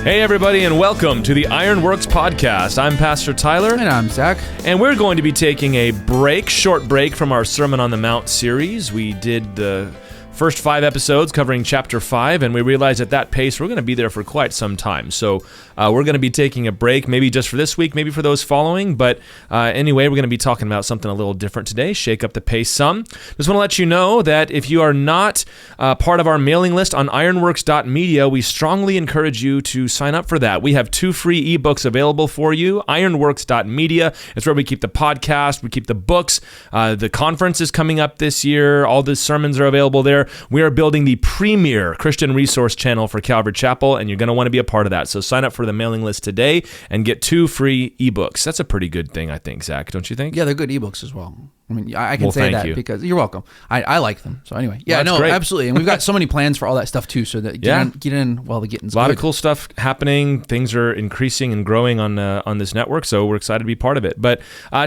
Hey, everybody, and welcome to the Ironworks podcast. I'm Pastor Tyler. And I'm Zach. And we're going to be taking a short break from our Sermon on the Mount series. We did the first 5 episodes covering chapter 5, and we realized at that pace we're going to be there for quite some time. So we're going to be taking a break, maybe just for this week, maybe for those following. But anyway, we're going to be talking about something a little different today, shake up the pace some. Just want to let you know that if you are not part of our mailing list on ironworks.media, we strongly encourage you to sign up for that. We have 2 free ebooks available for you. Ironworks.media is where we keep the podcast, we keep the books. The conference is coming up this year. All the sermons are available there. We are building the premier Christian resource channel for Calvary Chapel, and you're going to want to be a part of that. So sign up for the mailing list today and get 2 free ebooks. That's a pretty good thing, I think, Zach, don't you think? Yeah, they're good ebooks as well. I mean, I can say that because you're welcome. I like them. So anyway, yeah, no, great. Absolutely. And we've got so many plans for all that stuff too. So that get in while the getting's good. A lot of cool stuff happening. Things are increasing and growing on this network. So we're excited to be part of it. But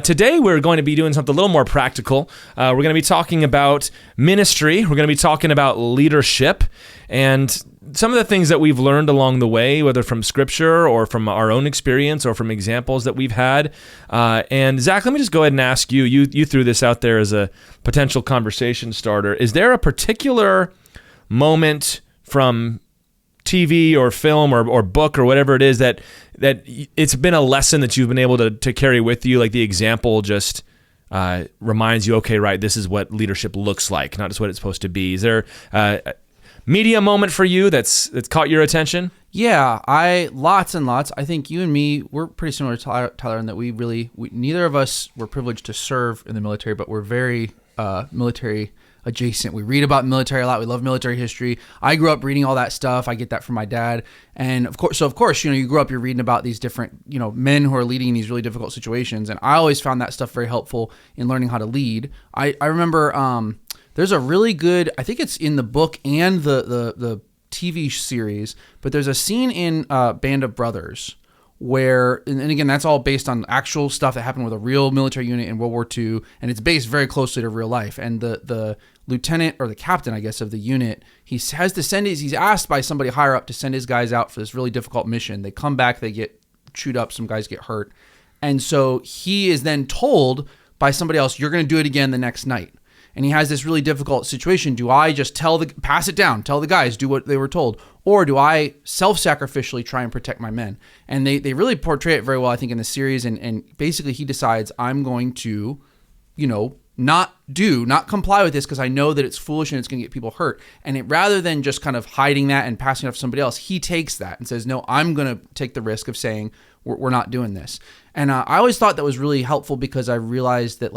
today we're going to be doing something a little more practical. We're going to be talking about ministry. We're going to be talking about leadership and some of the things that we've learned along the way, whether from Scripture or from our own experience or from examples that we've had. And Zach, let me just go ahead and ask you. You threw this out there as a potential conversation starter. Is there a particular moment from TV or film or book or whatever it is that it's been a lesson that you've been able to carry with you, like the example just reminds you, okay, right, this is what leadership looks like, not just what it's supposed to be? Is there a media moment for you that's caught your attention? Yeah, lots and lots. I think you and me, we're pretty similar to Tyler in that we neither of us were privileged to serve in the military, but we're very military adjacent. We read about military a lot. We love military history. I grew up reading all that stuff. I get that from my dad. And of course, you grew up, you're reading about these different, men who are leading in these really difficult situations. And I always found that stuff very helpful in learning how to lead. I remember there's a really good, I think it's in the book and the TV series, but there's a scene in Band of Brothers where, and again, that's all based on actual stuff that happened with a real military unit in World War II, and it's based very closely to real life. And the lieutenant, or the captain, I guess, of the unit, he's asked by somebody higher up to send his guys out for this really difficult mission. They come back, they get chewed up, some guys get hurt. And so he is then told by somebody else, you're going to do it again the next night. And he has this really difficult situation. Do I just pass it down, tell the guys, do what they were told? Or do I self-sacrificially try and protect my men? And they really portray it very well, I think, in the series. And basically he decides, I'm going to, not comply with this because I know that it's foolish and it's going to get people hurt. And rather than just kind of hiding that and passing it off to somebody else, he takes that and says, no, I'm going to take the risk of saying, we're not doing this. And I always thought that was really helpful because I realized that,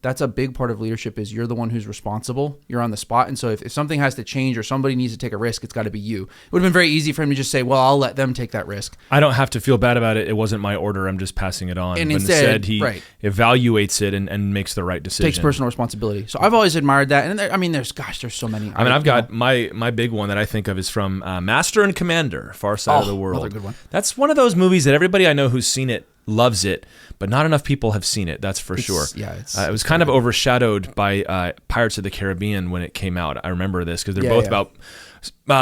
that's a big part of leadership is you're the one who's responsible. You're on the spot. And so if something has to change or somebody needs to take a risk, it's got to be you. It would have been very easy for him to just say, well, I'll let them take that risk. I don't have to feel bad about it. It wasn't my order. I'm just passing it on. And instead he evaluates it and makes the right decision. Takes personal responsibility. So I've always admired that. And there's so many. I've got my big one that I think of is from Master and Commander, Far Side of the World. Another good one. That's one of those movies that everybody I know who's seen it loves it, but not enough people have seen it, that's for sure. Yeah, it was kind of overshadowed by Pirates of the Caribbean when it came out. I remember this because they're both about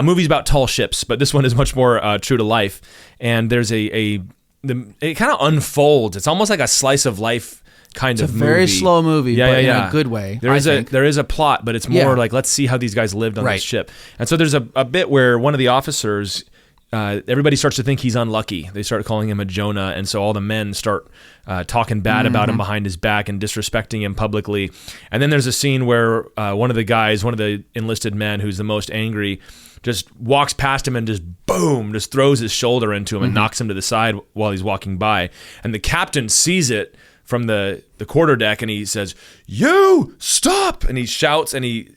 movies about tall ships, but this one is much more true to life. And there's it kind of unfolds. It's almost like a slice of life kind of movie. It's a very slow movie, but in a good way. There is a plot, but it's more like, let's see how these guys lived on this ship. And so there's a bit where one of the officers, everybody starts to think he's unlucky. They start calling him a Jonah, and so all the men start talking bad about him behind his back and disrespecting him publicly. And then there's a scene where one of the enlisted men who's the most angry, just walks past him and just throws his shoulder into him and knocks him to the side while he's walking by. And the captain sees it from the quarterdeck, and he says, "You stop!" And he shouts, and he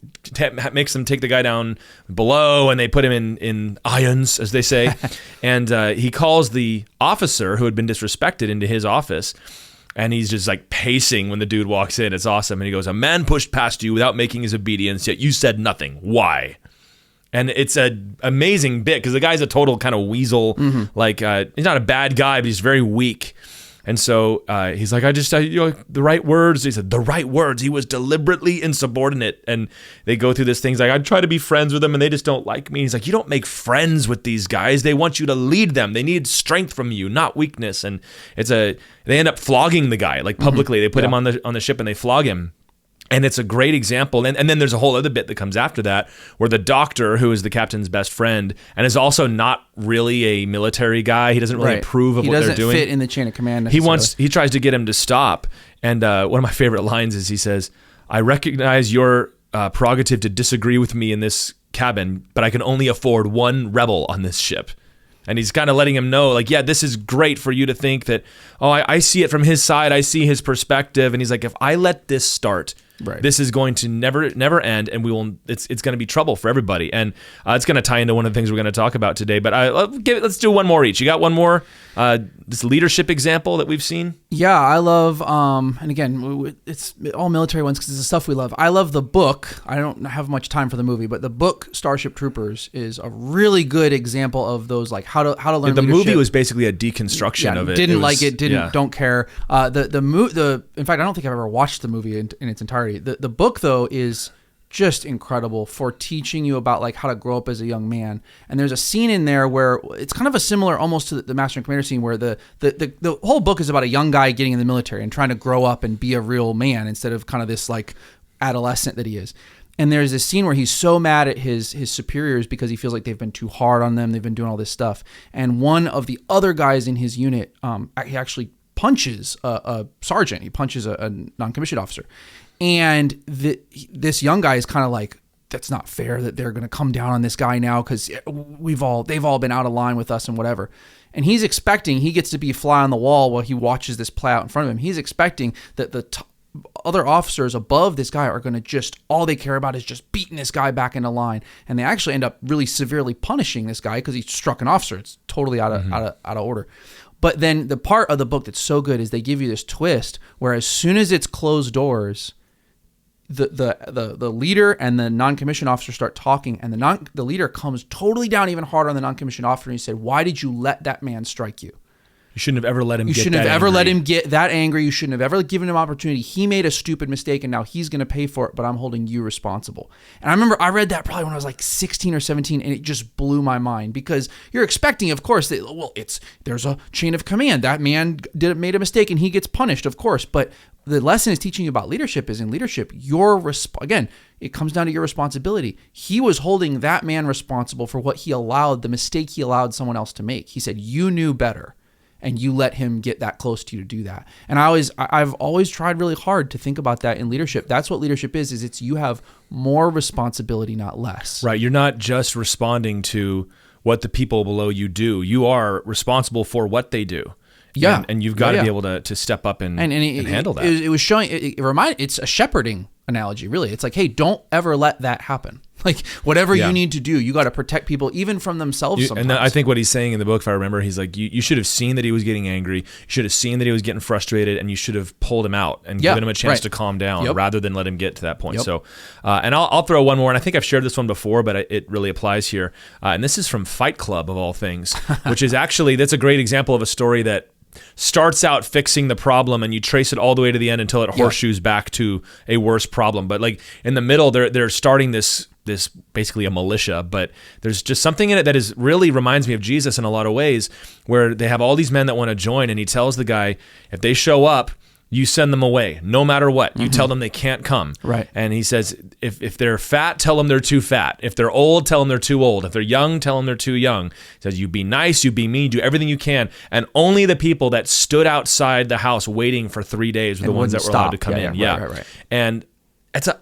makes them take the guy down below, and they put him in irons, as they say. And he calls the officer who had been disrespected into his office, and he's just pacing when the dude walks in. It's awesome. And he goes, "A man pushed past you without making his obedience, yet you said nothing. Why?" And it's an amazing bit because the guy's a total kind of weasel. He's not a bad guy, but he's very weak. And so he's like, the right words. He said, the right words. He was deliberately insubordinate. And they go through this thing. He's like, I try to be friends with them and they just don't like me. He's like, you don't make friends with these guys. They want you to lead them. They need strength from you, not weakness. And they end up flogging the guy, like publicly. They put him on the ship and they flog him. And it's a great example. And then there's a whole other bit that comes after that where the doctor, who is the captain's best friend and is also not really a military guy, he doesn't really approve of what they're doing. He doesn't fit in the chain of command He tries to get him to stop. And one of my favorite lines is he says, I recognize your prerogative to disagree with me in this cabin, but I can only afford one rebel on this ship. And he's kind of letting him know, like, yeah, this is great for you to think that, I see it from his side. I see his perspective. And he's like, if I let this start, this is going to never end, and it's going to be trouble for everybody. And it's going to tie into one of the things we're going to talk about today. But let's do one more each. You got one more, this leadership example that we've seen? Yeah, I love, and again, it's all military ones because it's the stuff we love. I love the book. I don't have much time for the movie, but the book Starship Troopers is a really good example of those, like how to learn the leadership. Movie was basically a deconstruction of it. Don't care. In fact, I don't think I've ever watched the movie in its entirety. The book though is just incredible for teaching you about like how to grow up as a young man. And there's a scene in there where it's kind of a similar almost to the Master and Commander scene where the whole book is about a young guy getting in the military and trying to grow up and be a real man instead of kind of this like adolescent that he is. And there's this scene where he's so mad at his superiors because he feels like they've been too hard on them. They've been doing all this stuff. And one of the other guys in his unit, he actually punches a sergeant. He punches a non-commissioned officer. And this young guy is kind of like, that's not fair that they're going to come down on this guy now because they've all been out of line with us and whatever. And he's expecting, he gets to be a fly on the wall while he watches this play out in front of him. He's expecting that the other officers above this guy are going to just, all they care about is just beating this guy back into line. And they actually end up really severely punishing this guy because he struck an officer. It's totally out of order. But then the part of the book that's so good is they give you this twist where as soon as it's closed doors, the leader and the non-commissioned officer start talking, and the leader comes totally down even harder on the non-commissioned officer, and he said, "Why did you let that man strike you? You shouldn't have ever let him. Let him get that angry. You shouldn't have ever given him opportunity. He made a stupid mistake, and now he's going to pay for it. But I'm holding you responsible." And I remember I read that probably when I was like 16 or 17, and it just blew my mind because you're expecting, of course, that there's a chain of command. That man made a mistake, and he gets punished, of course. But the lesson is teaching you about leadership is in leadership, again, it comes down to your responsibility. He was holding that man responsible for the mistake he allowed someone else to make. He said, you knew better, and you let him get that close to you to do that. And I've always tried really hard to think about that in leadership. That's what leadership is it's you have more responsibility, not less. Right. You're not just responding to what the people below you do. You are responsible for what they do. Yeah. And you've got to be able to step up and handle that. It was showing, it's a shepherding analogy, really. It's like, hey, don't ever let that happen. Like, whatever you need to do, you got to protect people even from themselves sometimes. And I think what he's saying in the book, if I remember, he's like, you should have seen that he was getting angry. You should have seen that he was getting frustrated, and you should have pulled him out and given him a chance to calm down rather than let him get to that point. So, and I'll throw one more, and I think I've shared this one before, but it really applies here. And this is from Fight Club, of all things, which is that's a great example of a story that starts out fixing the problem and you trace it all the way to the end until it horseshoes back to a worse problem. But like in the middle, they're starting this basically a militia, but there's just something in it that really reminds me of Jesus in a lot of ways, where they have all these men that want to join, and he tells the guy, if they show up, you send them away, no matter what. You tell them they can't come. Right. And he says, if they're fat, tell them they're too fat. If they're old, tell them they're too old. If they're young, tell them they're too young. He says, you be nice, you be mean, do everything you can. And only the people that stood outside the house waiting for 3 days were the ones that were allowed to come in. Right. And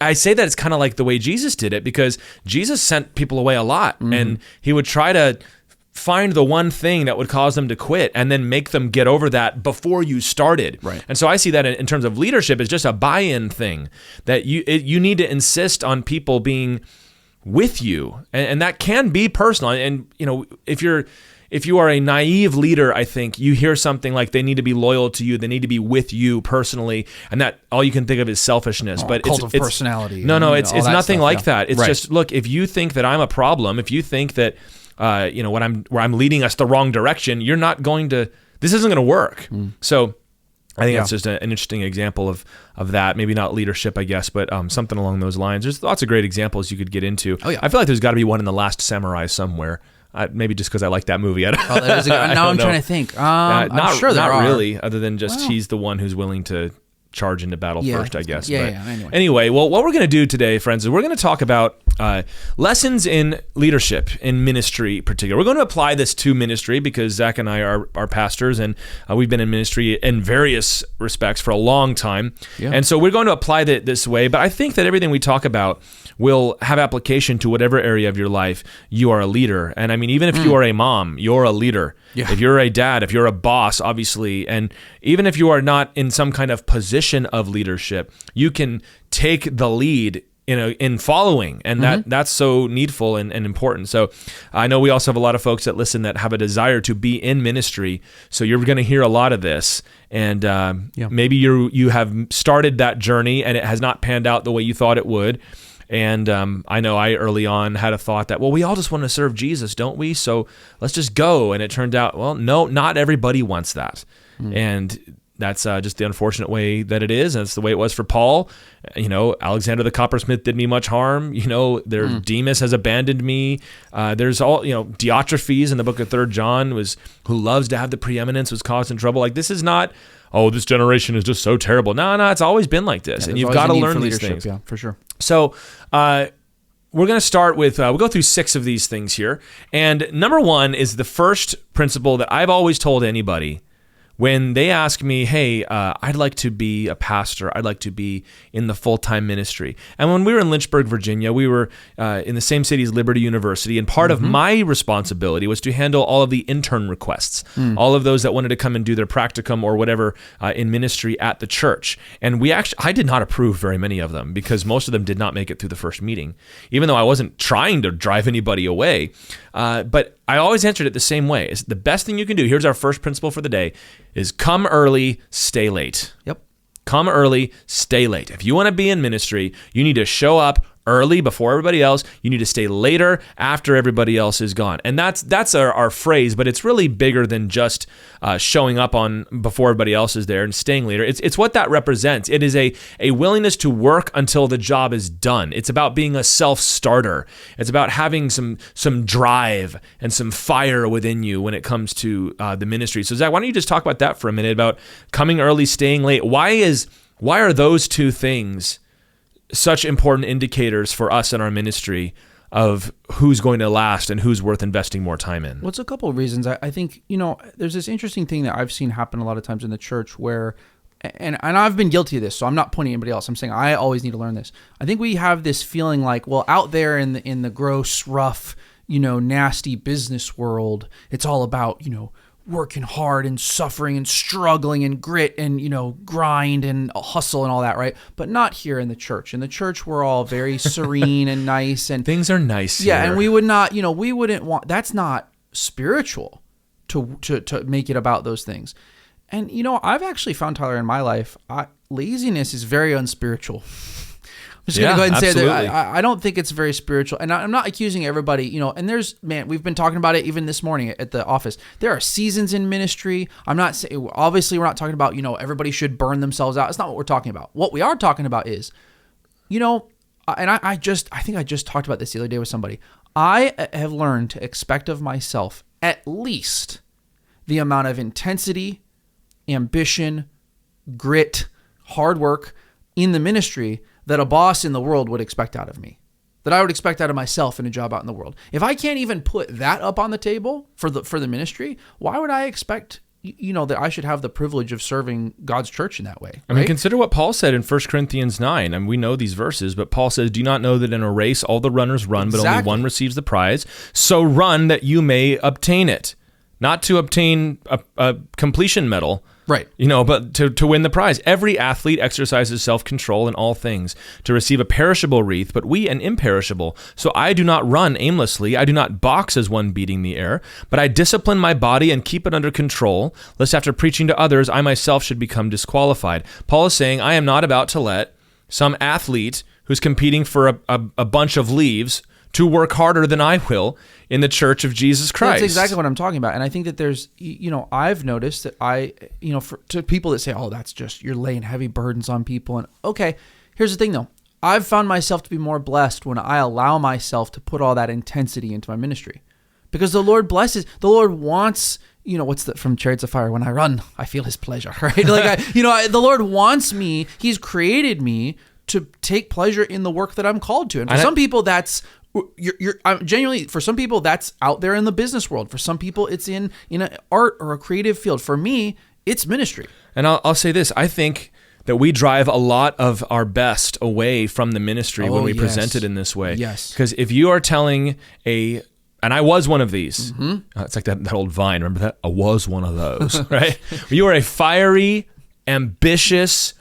I say that it's kind of like the way Jesus did it, because Jesus sent people away a lot, and he would try to find the one thing that would cause them to quit and then make them get over that before you started. Right. And so I see that in terms of leadership as just a buy-in thing, that you need to insist on people being with you. And that can be personal. And if you are a naive leader, I think you hear something like they need to be loyal to you, they need to be with you personally, and that all you can think of is selfishness. But cult of personality. No, it's nothing like that. It's just, look, if you think that I'm a problem, if you think that where I'm leading us the wrong direction, this isn't going to work. So I think that's just an interesting example of that. Maybe not leadership, I guess, but something along those lines. There's lots of great examples you could get into. Oh, yeah. I feel like there's got to be one in The Last Samurai somewhere. Maybe just because I like that movie. Now I'm trying to think. I'm sure there are. Not really, other than just he's the one who's willing to charge into battle first, I guess. Anyway, well, what we're going to do today, friends, is we're going to talk about lessons in leadership, in ministry in particular. We're going to apply this to ministry because Zach and I are pastors, and we've been in ministry in various respects for a long time. Yeah. And so we're going to apply that this way, but I think that everything we talk about will have application to whatever area of your life you are a leader. And I mean, even if you are a mom, you're a leader. Yeah. If you're a dad, if you're a boss, obviously, and even if you are not in some kind of position of leadership, you can take the lead in following, and that's so needful and important. So I know we also have a lot of folks that listen that have a desire to be in ministry, so you're going to hear a lot of this, and maybe you have started that journey and it has not panned out the way you thought it would. And I know I early on had a thought that, well, we all just want to serve Jesus, don't we? So let's just go. And it turned out, well, no, not everybody wants that. And that's just the unfortunate way that it is. And it's the way it was for Paul. Alexander the coppersmith did me much harm. Demas has abandoned me. There's all, Diotrephes in the book of 3 John who loves to have the preeminence, was causing trouble. Like, this is not, oh, this generation is just so terrible. No, it's always been like this. And you've got to learn these things. Yeah, for sure. So we're going to start with, we'll go through 6 of these things here. And number 1 is the first principle that I've always told anybody when they ask me, hey, I'd like to be a pastor, I'd like to be in the full-time ministry. And when we were in Lynchburg, Virginia, we were in the same city as Liberty University, and part of my responsibility was to handle all of the intern requests, all of those that wanted to come and do their practicum or whatever in ministry at the church. And I did not approve very many of them because most of them did not make it through the first meeting, even though I wasn't trying to drive anybody away. But I always answered it the same way. It's the best thing you can do. Here's our first principle for the day, is come early, stay late. Yep. Come early, stay late. If you want to be in ministry, you need to show up early before everybody else. You need to stay later after everybody else is gone. And that's our phrase, but it's really bigger than just showing up before everybody else is there and staying later. It's what that represents. It is a willingness to work until the job is done. It's about being a self-starter. It's about having some drive and some fire within you when it comes to the ministry. So Zach, why don't you just talk about that for a minute, about coming early, staying late? Why are those two things such important indicators for us in our ministry of who's going to last and who's worth investing more time in? Well, it's a couple of reasons. I think, there's this interesting thing that I've seen happen a lot of times in the church where, and I've been guilty of this, so I'm not pointing at anybody else. I'm saying I always need to learn this. I think we have this feeling like, well, out there in the gross, rough, nasty business world, it's all about, working hard and suffering and struggling and grit and, grind and hustle and all that, right? But not here in the church. In the church, we're all very serene and nice. And things are nice here. Yeah, and we would not, we wouldn't want, that's not spiritual to make it about those things. And, I've actually found, Tyler, in my life, laziness is very unspiritual. I'm just going to go ahead and say that I don't think it's very spiritual. And I'm not accusing everybody, and we've been talking about it even this morning at the office. There are seasons in ministry. I'm not saying, obviously we're not talking about, everybody should burn themselves out. It's not what we're talking about. What we are talking about is, and I think I just talked about this the other day with somebody. I have learned to expect of myself at least the amount of intensity, ambition, grit, hard work in the ministry that a boss in the world would expect out of me, that I would expect out of myself in a job out in the world. If I can't even put that up on the table for the ministry, why would I expect, that I should have the privilege of serving God's church in that way? Right? I mean, consider what Paul said in 1 Corinthians 9. I mean, we know these verses, but Paul says, do you not know that in a race all the runners run, but only one receives the prize? So run that you may obtain it. Not to obtain a completion medal, right? But to win the prize. Every athlete exercises self-control in all things to receive a perishable wreath, but we an imperishable. So I do not run aimlessly. I do not box as one beating the air, but I discipline my body and keep it under control, lest after preaching to others, I myself should become disqualified. Paul is saying, I am not about to let some athlete who's competing for a bunch of leaves to work harder than I will in the church of Jesus Christ. That's exactly what I'm talking about. And I think that there's, I've noticed that to people that say, oh, that's just, you're laying heavy burdens on people. And okay, here's the thing though. I've found myself to be more blessed when I allow myself to put all that intensity into my ministry, because the Lord blesses, the Lord wants, what's that from Chariots of Fire? When I run, I feel his pleasure, right? The Lord wants me, he's created me to take pleasure in the work that I'm called to. And for some people, that's, I'm genuinely, for some people, that's out there in the business world. For some people, it's in an art or a creative field. For me, it's ministry. And I'll say this, I think that we drive a lot of our best away from the ministry when we present it in this way. Yes. Because if you are telling and I was one of these. Mm-hmm. It's like that old Vine. Remember that? I was one of those, right? You are a fiery, ambitious,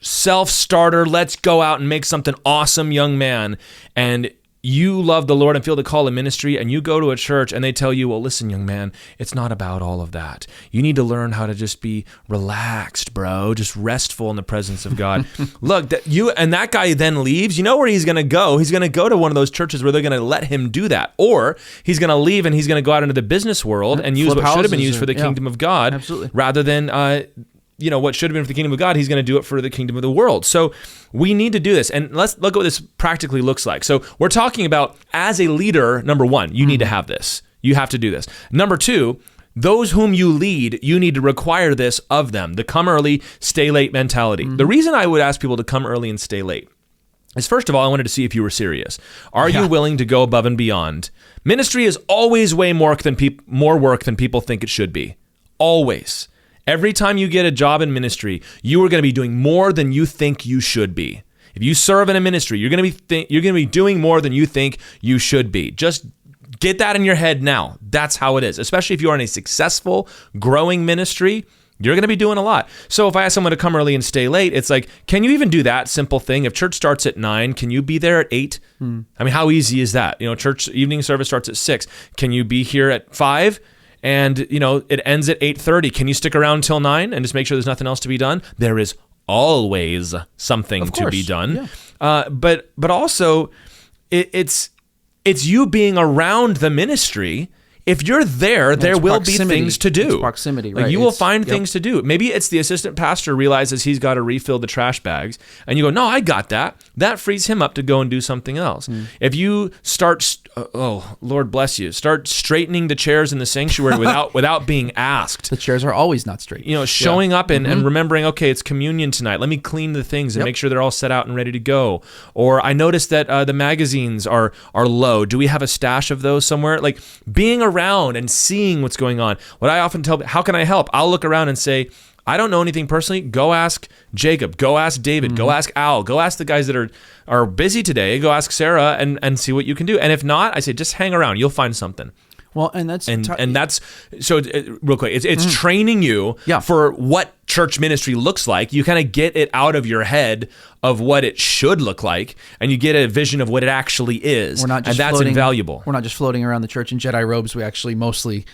self-starter, let's go out and make something awesome young man. And you love the Lord and feel the call of ministry, and you go to a church and they tell you, well, listen, young man, it's not about all of that. You need to learn how to just be relaxed, bro, just restful in the presence of God. Look, that guy then leaves. You know where he's going to go? He's going to go to one of those churches where they're going to let him do that. Or he's going to leave and he's going to go out into the business world and use what should have been used for the kingdom of God. Absolutely. Rather than what should have been for the kingdom of God, he's going to do it for the kingdom of the world. So we need to do this. And let's look at what this practically looks like. So we're talking about, as a leader, number one, you need to have this. You have to do this. Number two, those whom you lead, you need to require this of them, the come early, stay late mentality. Mm-hmm. The reason I would ask people to come early and stay late is, first of all, I wanted to see if you were serious. Are you willing to go above and beyond? Ministry is always way more work than people think it should be. Always. Every time you get a job in ministry, you are going to be doing more than you think you should be. If you serve in a ministry, you're going to be doing more than you think you should be. Just get that in your head now. That's how it is. Especially if you are in a successful, growing ministry, you're going to be doing a lot. So if I ask someone to come early and stay late, it's like, can you even do that simple thing? If church starts at 9, can you be there at 8? I mean, how easy is that? Church evening service starts at 6. Can you be here at 5? And, it ends at 8:30. Can you stick around until 9 and just make sure there's nothing else to be done? There is always something to be done. Yeah. But also, it's you being around the ministry. If you're there, there will be things to do. It's proximity, right? You will find things to do. Maybe it's the assistant pastor realizes he's got to refill the trash bags, and you go, no, I got that. That frees him up to go and do something else. If you start, Lord bless you, start straightening the chairs in the sanctuary without being asked. The chairs are always not straight. Showing up and remembering, okay, it's communion tonight. Let me clean the things and make sure they're all set out and ready to go. Or I noticed that the magazines are low. Do we have a stash of those somewhere? Like being around and seeing what's going on. What I often tell, how can I help? I'll look around and say, I don't know anything personally. Go ask Jacob. Go ask David. Go ask Al. Go ask the guys that are busy today. Go ask Sarah and see what you can do. And if not, I say just hang around. You'll find something. Well, and that's so real quick. It's training you for what church ministry looks like. You kind of get it out of your head of what it should look like, and you get a vision of what it actually is. And that's invaluable. We're not just floating around the church in Jedi robes. We actually mostly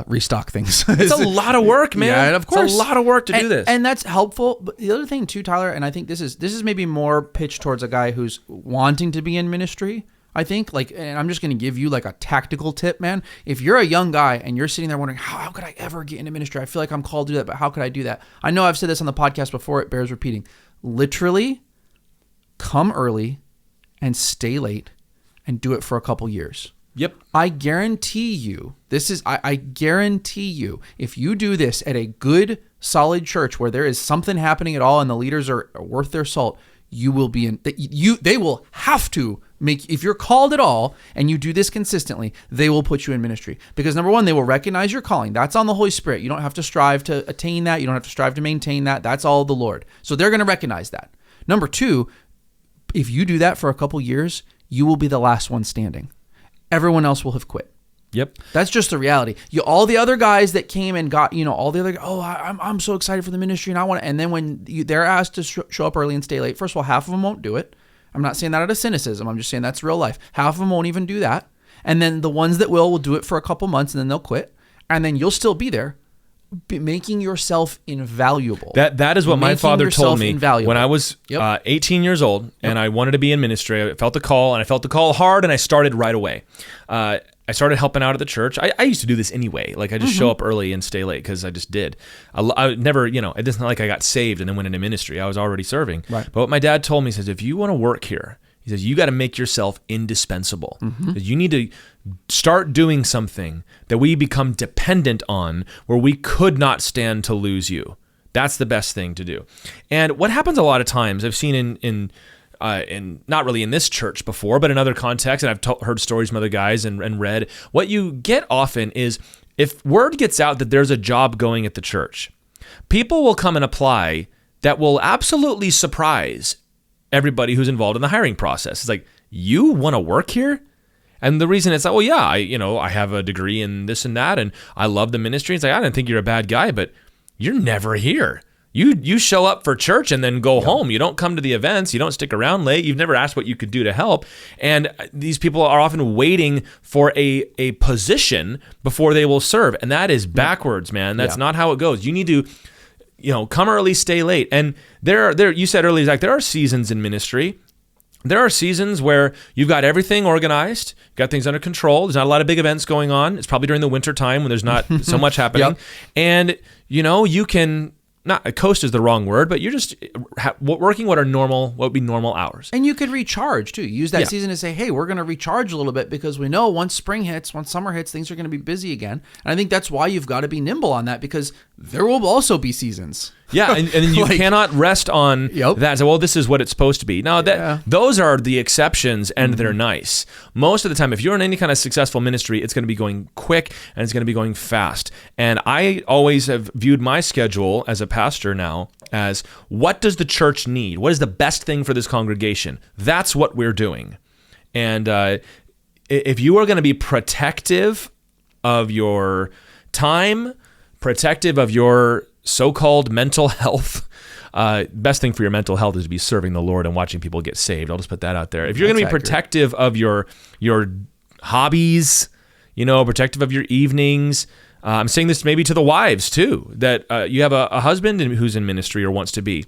restock things. It's a lot of work, man. Yeah, of course. It's a lot of work to do this. And that's helpful. But the other thing too, Tyler, and I think this is maybe more pitched towards a guy who's wanting to be in ministry. I think, and I'm just going to give you a tactical tip, man. If you're a young guy and you're sitting there wondering, how could I ever get into ministry? I feel like I'm called to do that, but how could I do that? I know I've said this on the podcast before. It bears repeating. Literally, come early and stay late and do it for a couple years. Yep. I guarantee you, I guarantee you, if you do this at a good, solid church where there is something happening at all and the leaders are worth their salt, you will be they will have to make, if you're called at all and you do this consistently, they will put you in ministry. Because number one, they will recognize your calling. That's on the Holy Spirit. You don't have to strive to attain that. You don't have to strive to maintain that. That's all the Lord. So they're going to recognize that. Number two, if you do that for a couple years, you will be the last one standing. Everyone else will have quit. Yep. That's just the reality. All the other guys that came and got, all the other, I'm so excited for the ministry and I want to, and then when they're asked to show up early and stay late, first of all, half of them won't do it. I'm not saying that out of cynicism. I'm just saying that's real life. Half of them won't even do that. And then the ones that will do it for a couple months and then they'll quit. And then you'll still be there. making yourself invaluable. That is what my father told me when I was 18 years old, and I wanted to be in ministry. I felt the call, and I felt the call hard, and I started right away. I started helping out at the church. I used to do this anyway. Like I just show up early and stay late because I just did. I never, it's not like I got saved and then went into ministry. I was already serving. Right. But what my dad told me, he says, if you want to work here, he says, you got to make yourself indispensable. You need to start doing something that we become dependent on where we could not stand to lose you. That's the best thing to do. And what happens a lot of times, I've seen in not really in this church before, but in other contexts, and I've heard stories from other guys and read, what you get often is if word gets out that there's a job going at the church, people will come and apply that will absolutely surprise everybody who's involved in the hiring process. It's like, you want to work here? And the reason it's like, well, yeah, I have a degree in this and that, and I love the ministry. It's like, I didn't think you're a bad guy, but you're never here. You show up for church and then go home. You don't come to the events. You don't stick around late. You've never asked what you could do to help. And these people are often waiting for a position before they will serve. And that is backwards, man. That's not how it goes. You need to, come early, stay late. And there, you said earlier, Zach, there are seasons in ministry. There are seasons where you've got everything organized, got things under control. There's not a lot of big events going on. It's probably during the winter time when there's not so much happening. And, you can... Not coast is the wrong word, but you're just working what would be normal hours. And you could recharge too. Use that season to say, hey, we're going to recharge a little bit because we know once spring hits, once summer hits, things are going to be busy again. And I think that's why you've got to be nimble on that because there will also be seasons. Yeah, and you cannot rest on that. So, well, this is what it's supposed to be. No, those are the exceptions, and they're nice. Most of the time, if you're in any kind of successful ministry, it's going to be going quick, and it's going to be going fast. And I always have viewed my schedule as a pastor now as, what does the church need? What is the best thing for this congregation? That's what we're doing. And if you are going to be protective of your time, protective of your so-called mental health, best thing for your mental health is to be serving the Lord and watching people get saved. I'll just put that out there. If you're going to be protective of your hobbies, protective of your evenings, I'm saying this maybe to the wives too, that you have a husband who's in ministry or wants to be,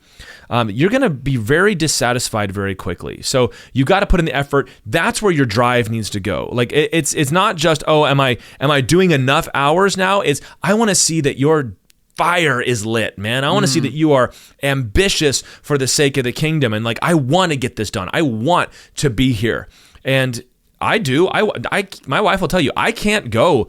you're going to be very dissatisfied very quickly. So you got to put in the effort. That's where your drive needs to go. Like it's not just, am I doing enough hours now? It's, I want to see that your fire is lit, man. I want to see that you are ambitious for the sake of the kingdom. And I want to get this done. I want to be here. And I do. My wife will tell you, I can't go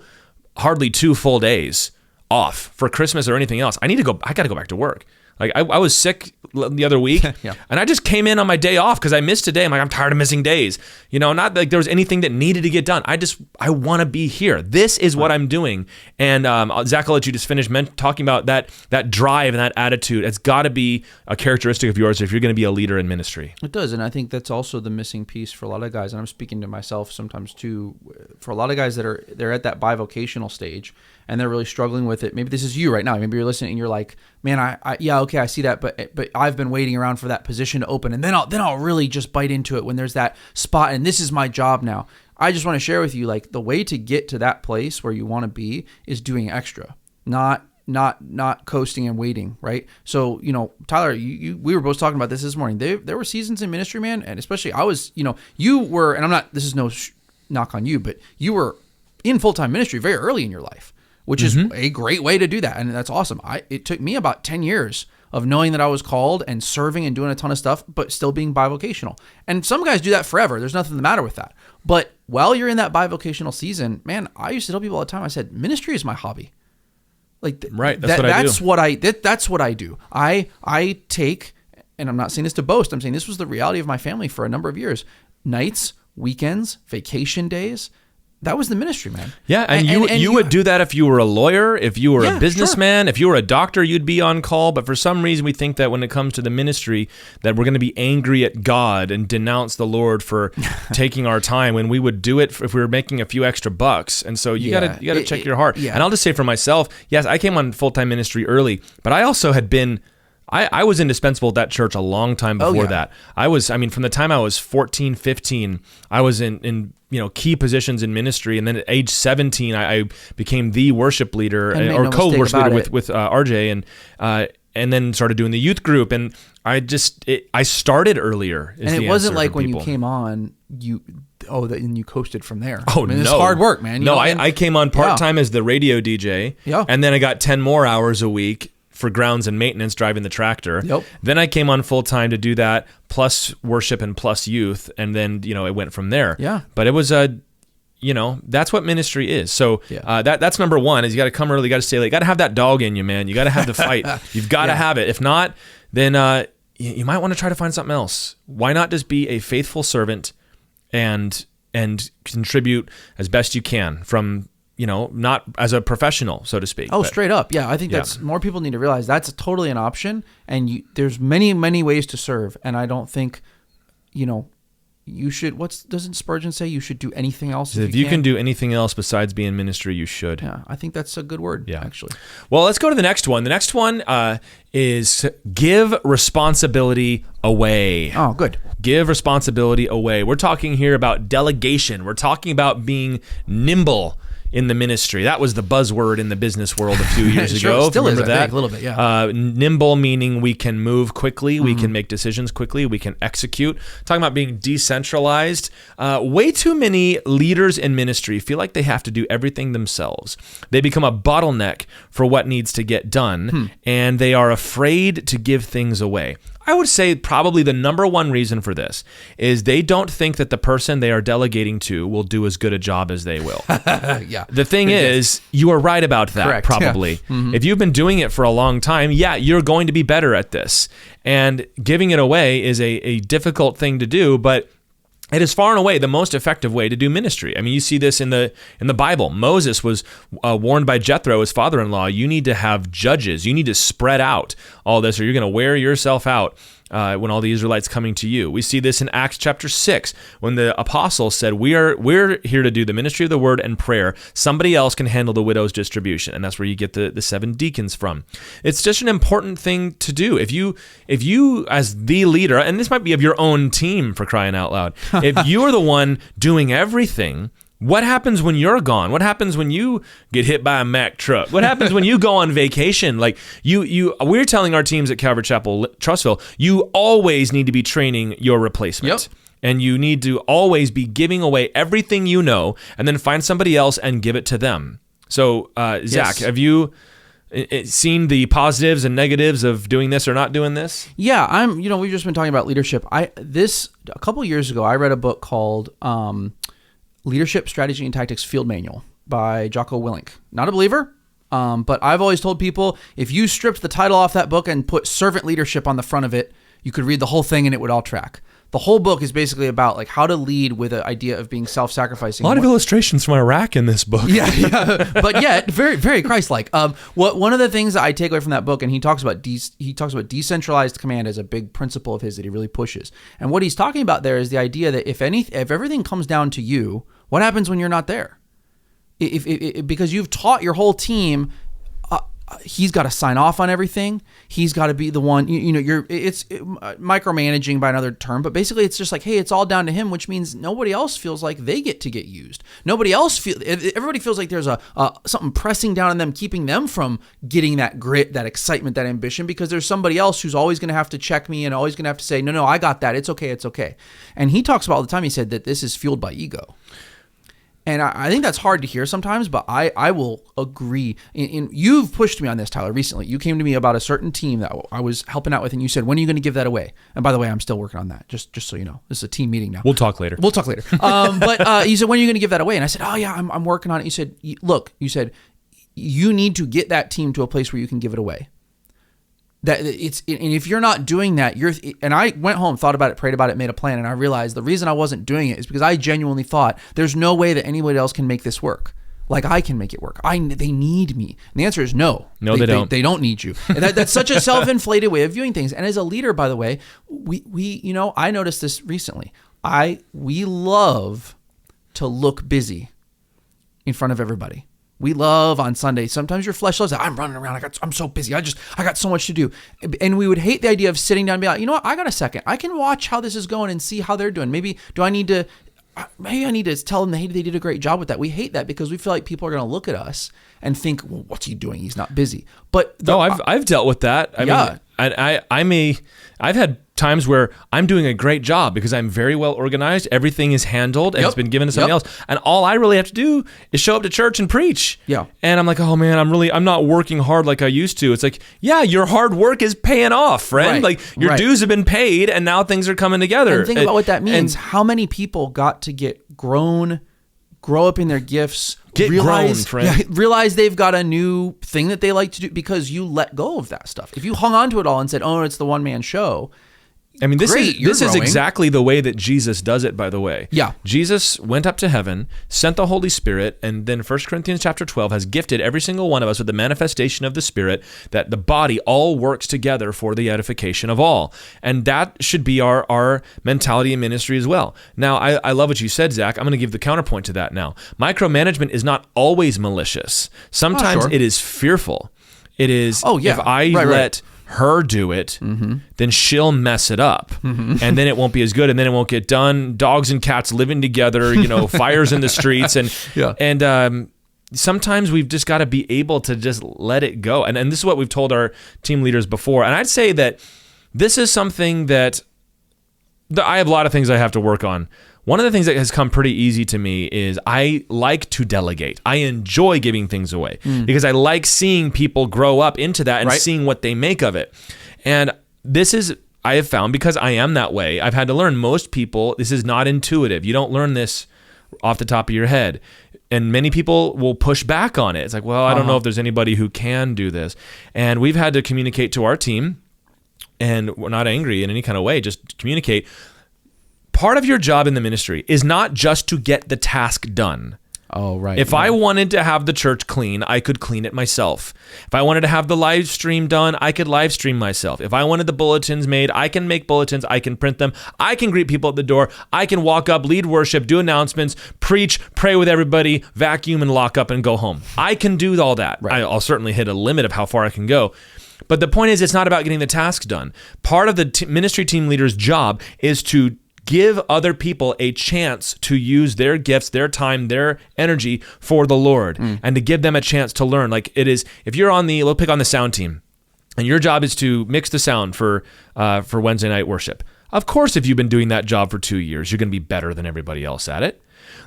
hardly 2 full days off for Christmas or anything else. I got to go back to work. I was sick the other week, and I just came in on my day off because I missed a day. I'm tired of missing days. Not like there was anything that needed to get done. I want to be here. This is what I'm doing. And Zach, I'll let you just finish talking about that drive and that attitude. It's got to be a characteristic of yours if you're going to be a leader in ministry. It does, and I think that's also the missing piece for a lot of guys. And I'm speaking to myself sometimes too. For a lot of guys they're at that bivocational stage, and they're really struggling with it. Maybe this is you right now. Maybe you're listening and you're like, man, I see that, but I've been waiting around for that position to open, and then I'll really just bite into it when there's that spot, and this is my job now. I just want to share with you, the way to get to that place where you want to be is doing extra, not coasting and waiting, right? So, Tyler, we were both talking about this morning. There were seasons in ministry, man, and especially I was, you were, and I'm not, this is no knock on you, but you were in full-time ministry very early in your life, which is a great way to do that. And that's awesome. It took me about 10 years of knowing that I was called and serving and doing a ton of stuff, but still being bivocational. And some guys do that forever. There's nothing the matter with that. But while you're in that bivocational season, man, I used to tell people all the time, I said, ministry is my hobby. Right. That's what I do. That's what I do. I take, and I'm not saying this to boast, I'm saying this was the reality of my family for a number of years. Nights, weekends, vacation days, that was the ministry, man. Yeah, and you would do that if you were a lawyer, if you were a businessman, if you were a doctor, you'd be on call. But for some reason, we think that when it comes to the ministry, that we're going to be angry at God and denounce the Lord for taking our time when we would do it if we were making a few extra bucks. And so you got to check your heart. Yeah. And I'll just say for myself, yes, I came on full-time ministry early, but I also had been I was indispensable at that church a long time before that. From the time I was 14, 15, I was in key positions in ministry. And then at age 17, I became the worship leader or co-worship leader with RJ and then started doing the youth group. And I started earlier. And it wasn't like when you came on, and you coasted from there. Oh, no. It's hard work, man. I came on part-time as the radio DJ. Yeah. And then I got 10 more hours a week for grounds and maintenance driving the tractor. Yep. Then I came on full-time to do that, plus worship and plus youth. And then, it went from there. Yeah. But it was that's what ministry is. So that's number one is you got to come early. You got to stay late. You got to have that dog in you, man. You got to have the fight. You've got to have it. If not, then you might want to try to find something else. Why not just be a faithful servant and contribute as best you can from, not as a professional, so to speak. Oh, straight up. Yeah. I think that's more people need to realize that's totally an option. And there's many, many ways to serve. And I don't think, you should, doesn't Spurgeon say you should do anything else? If you can do anything else besides be in ministry, you should. Yeah, I think that's a good word, actually. Well, let's go to the next one. The next one is give responsibility away. Oh, good. Give responsibility away. We're talking here about delegation. We're talking about being nimble in the ministry. That was the buzzword in the business world a few years ago. Still Remember is, that? I think, a little bit, yeah. Nimble meaning we can move quickly, we can make decisions quickly, we can execute. Talking about being decentralized. Way too many leaders in ministry feel like they have to do everything themselves. They become a bottleneck for what needs to get done, and they are afraid to give things away. I would say probably the number one reason for this is they don't think that the person they are delegating to will do as good a job as they will. Yeah. The thing is, you are right about that. Correct. Probably. Yeah. Mm-hmm. If you've been doing it for a long time, you're going to be better at this. And giving it away is a difficult thing to do, but it is far and away the most effective way to do ministry. I mean, you see this in the Bible. Moses was warned by Jethro, his father-in-law, you need to have judges. You need to spread out all this or you're going to wear yourself out when all the Israelites coming to you. We see this in Acts chapter 6 when the apostles said, we're here to do the ministry of the word and prayer. Somebody else can handle the widow's distribution. And that's where you get the 7 deacons from. It's just an important thing to do. If you as the leader, and this might be of your own team for crying out loud, if you're the one doing everything, what happens when you're gone? What happens when you get hit by a Mack truck? What happens when you go on vacation? Like we're telling our teams at Calvary Chapel, Trustville, you always need to be training your replacement. Yep. And you need to always be giving away everything you know and then find somebody else and give it to them. So, Zach, have you seen the positives and negatives of doing this or not doing this? Yeah, we've just been talking about leadership. A couple years ago, I read a book called Leadership, Strategy, and Tactics Field Manual by Jocko Willink. Not a believer, but I've always told people, if you stripped the title off that book and put servant leadership on the front of it, you could read the whole thing and it would all track. The whole book is basically about like how to lead with an idea of being self-sacrificing. A lot of illustrations from Iraq in this book. Yeah. But yet very, very Christ-like. One of the things that I take away from that book, and he talks about decentralized command as a big principle of his that he really pushes. And what he's talking about there is the idea that if everything comes down to you, what happens when you're not there? Because you've taught your whole team. He's got to sign off on everything. He's got to be the one, it's micromanaging by another term, but basically it's just like, hey, it's all down to him, which means nobody else feels like they get to get used. Everybody feels like there's something pressing down on them, keeping them from getting that grit, that excitement, that ambition, because there's somebody else who's always going to have to check me and always going to have to say, no, I got that. It's okay. And he talks about all the time, he said that this is fueled by ego. And I think that's hard to hear sometimes, but I will agree. You've pushed me on this, Tyler, recently. You came to me about a certain team that I was helping out with, and you said, when are you going to give that away? And by the way, I'm still working on that, just so you know. This is a team meeting now. We'll talk later. But you said, when are you going to give that away? And I said, oh, yeah, I'm working on it. You said, look, you need to get that team to a place where you can give it away. And if you're not doing that, and I went home, thought about it, prayed about it, made a plan, and I realized the reason I wasn't doing it is because I genuinely thought there's no way that anybody else can make this work. Like I can make it work. They need me. And the answer is no. No, they don't. They don't need you. And that's such a self-inflated way of viewing things. And as a leader, by the way, I noticed this recently. We love to look busy in front of everybody. We love on Sunday. Sometimes your flesh loves that. I'm running around. I'm so busy. I got so much to do. And we would hate the idea of sitting down and be like, you know what? I got a second. I can watch how this is going and see how they're doing. Maybe I need to tell them they did a great job with that. We hate that because we feel like people are going to look at us and think, well, what's he doing? He's not busy. But I've dealt with that. I mean, I've had times where I'm doing a great job because I'm very well organized. Everything is handled and it's been given to somebody else. And all I really have to do is show up to church and preach. Yeah. And I'm like, oh man, I'm not working hard like I used to. It's like, yeah, your hard work is paying off, friend. Right. Like your dues have been paid and now things are coming together. And think about what that means. How many people got to grow up in their gifts, realize they've got a new thing that they like to do because you let go of that stuff. If you hung on to it all and said, oh, it's the one-man show, I mean, this is exactly the way that Jesus does it, by the way. Yeah. Jesus went up to heaven, sent the Holy Spirit, and then 1 Corinthians chapter 12 has gifted every single one of us with the manifestation of the Spirit, that the body all works together for the edification of all. And that should be our mentality in ministry as well. Now, I love what you said, Zach. I'm going to give the counterpoint to that now. Micromanagement is not always malicious. Sometimes it is fearful. It is, if I let her do it, then she'll mess it up, and then it won't be as good, and then it won't get done. Dogs and cats living together, fires in the streets, and sometimes we've just got to be able to just let it go. And this is what we've told our team leaders before. And I'd say that this is something that I have a lot of things I have to work on. One of the things that has come pretty easy to me is I like to delegate. I enjoy giving things away because I like seeing people grow up into that and seeing what they make of it. And this is, I have found, because I am that way, I've had to learn most people, this is not intuitive. You don't learn this off the top of your head. And many people will push back on it. It's like, well, I don't know if there's anybody who can do this. And we've had to communicate to our team, and we're not angry in any kind of way, just communicate. Part of your job in the ministry is not just to get the task done. Oh, right. If I wanted to have the church clean, I could clean it myself. If I wanted to have the live stream done, I could live stream myself. If I wanted the bulletins made, I can make bulletins, I can print them, I can greet people at the door, I can walk up, lead worship, do announcements, preach, pray with everybody, vacuum and lock up and go home. I can do all that. Right. I'll certainly hit a limit of how far I can go. But the point is, it's not about getting the tasks done. Part of the ministry team leader's job is to give other people a chance to use their gifts, their time, their energy for the Lord, and to give them a chance to learn. Like it is, if you're we'll pick on the sound team, and your job is to mix the sound for Wednesday night worship. Of course, if you've been doing that job for 2 years, you're going to be better than everybody else at it.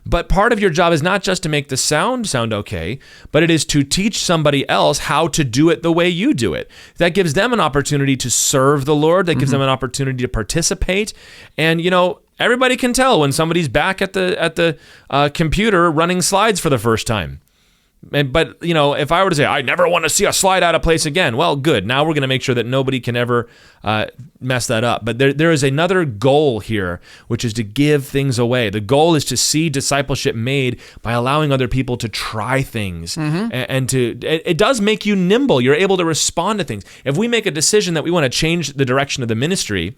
But part of your job is not just to make the sound okay, but it is to teach somebody else how to do it the way you do it. That gives them an opportunity to serve the Lord. That gives them an opportunity to participate. And, everybody can tell when somebody's back at the computer running slides for the first time. But if I were to say, I never want to see a slide out of place again, well, good. Now we're going to make sure that nobody can ever mess that up. But there is another goal here, which is to give things away. The goal is to see discipleship made by allowing other people to try things. And it does make you nimble. You're able to respond to things. If we make a decision that we want to change the direction of the ministry,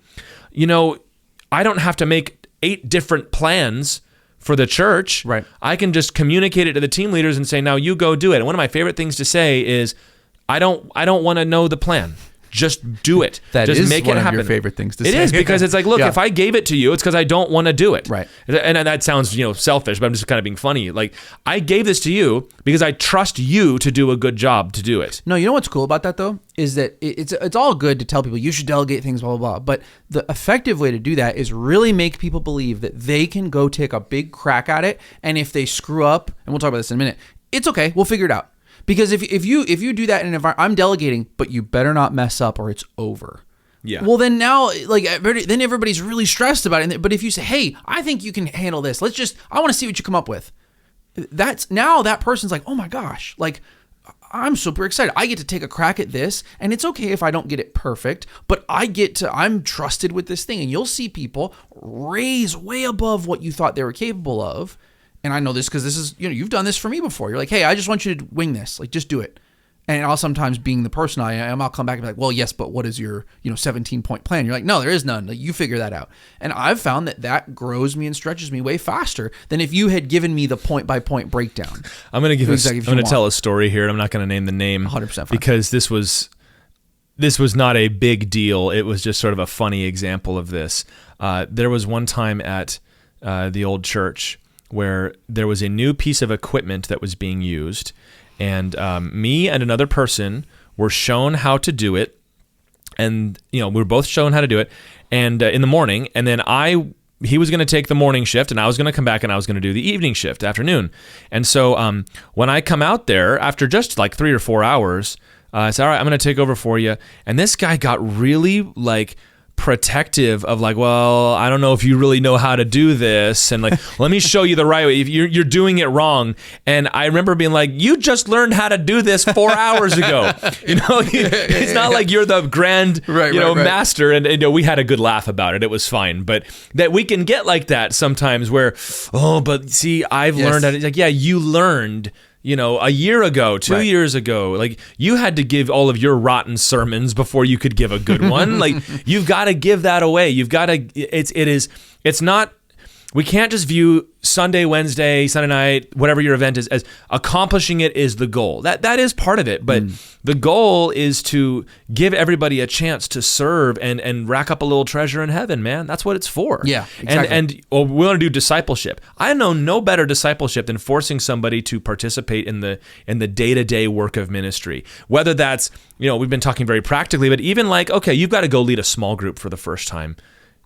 I don't have to make 8 different plans for the church. Right. I can just communicate it to the team leaders and say, now you go do it. And one of my favorite things to say is, I don't want to know the plan. Just do it. That just is make one it of happen. your favorite things to say. It is, because it's like, look, if I gave it to you, it's because I don't want to do it. Right. And that sounds, selfish, but I'm just kind of being funny. Like, I gave this to you because I trust you to do a good job to do it. No, you know what's cool about that though, is that it's all good to tell people you should delegate things, blah, blah, blah. But the effective way to do that is really make people believe that they can go take a big crack at it. And if they screw up, and we'll talk about this in a minute, it's okay. We'll figure it out. Because if you do that in an environment, I'm delegating, but you better not mess up or it's over. Yeah. Well, then now, then everybody's really stressed about it. But if you say, hey, I think you can handle this. I want to see what you come up with. Now that person's like, oh my gosh, I'm super excited. I get to take a crack at this, and it's okay if I don't get it perfect, but I'm trusted with this thing. And you'll see people raise way above what you thought they were capable of. And I know this because this is, you've done this for me before. You're like, hey, I just want you to wing this. Just do it. And I'll sometimes, being the person I am, I'll come back and be like, well, yes, but what is your 17-point plan? You're like, no, there is none. Like, you figure that out. And I've found that grows me and stretches me way faster than if you had given me the point-by-point breakdown. I'm going to tell a story here, and I'm not going to name the name 100% fine. Because this was not a big deal. It was just sort of a funny example of this. There was one time at the old church where there was a new piece of equipment that was being used, and me and another person were shown how to do it, and we were both shown how to do it, and in the morning, and then he was going to take the morning shift, and I was going to come back and I was going to do the evening shift, afternoon. And so when I come out there after just like 3 or 4 hours, I said, all right, I'm going to take over for you. And this guy got really like protective of like, well, I don't know if you really know how to do this, and like, let me show you the right way. If you're doing it wrong. And I remember being like, you just learned how to do this 4 hours ago. It's not like you're the grand master. And we had a good laugh about it. It was fine. But that we can get like that sometimes where, but see, I've learned how to, like, yeah, you learned a year ago, 2 years ago, like you had to give all of your rotten sermons before you could give a good one. Like you've got to give that away. You've got to, it's not, we can't just view Sunday, Wednesday, Sunday night, whatever your event is, as accomplishing it is the goal. That is part of it, but the goal is to give everybody a chance to serve and rack up a little treasure in heaven, man. That's what it's for. Yeah, exactly. And we want to do discipleship. I know no better discipleship than forcing somebody to participate in the day-to-day work of ministry. Whether that's, we've been talking very practically, but even like, okay, you've got to go lead a small group for the first time.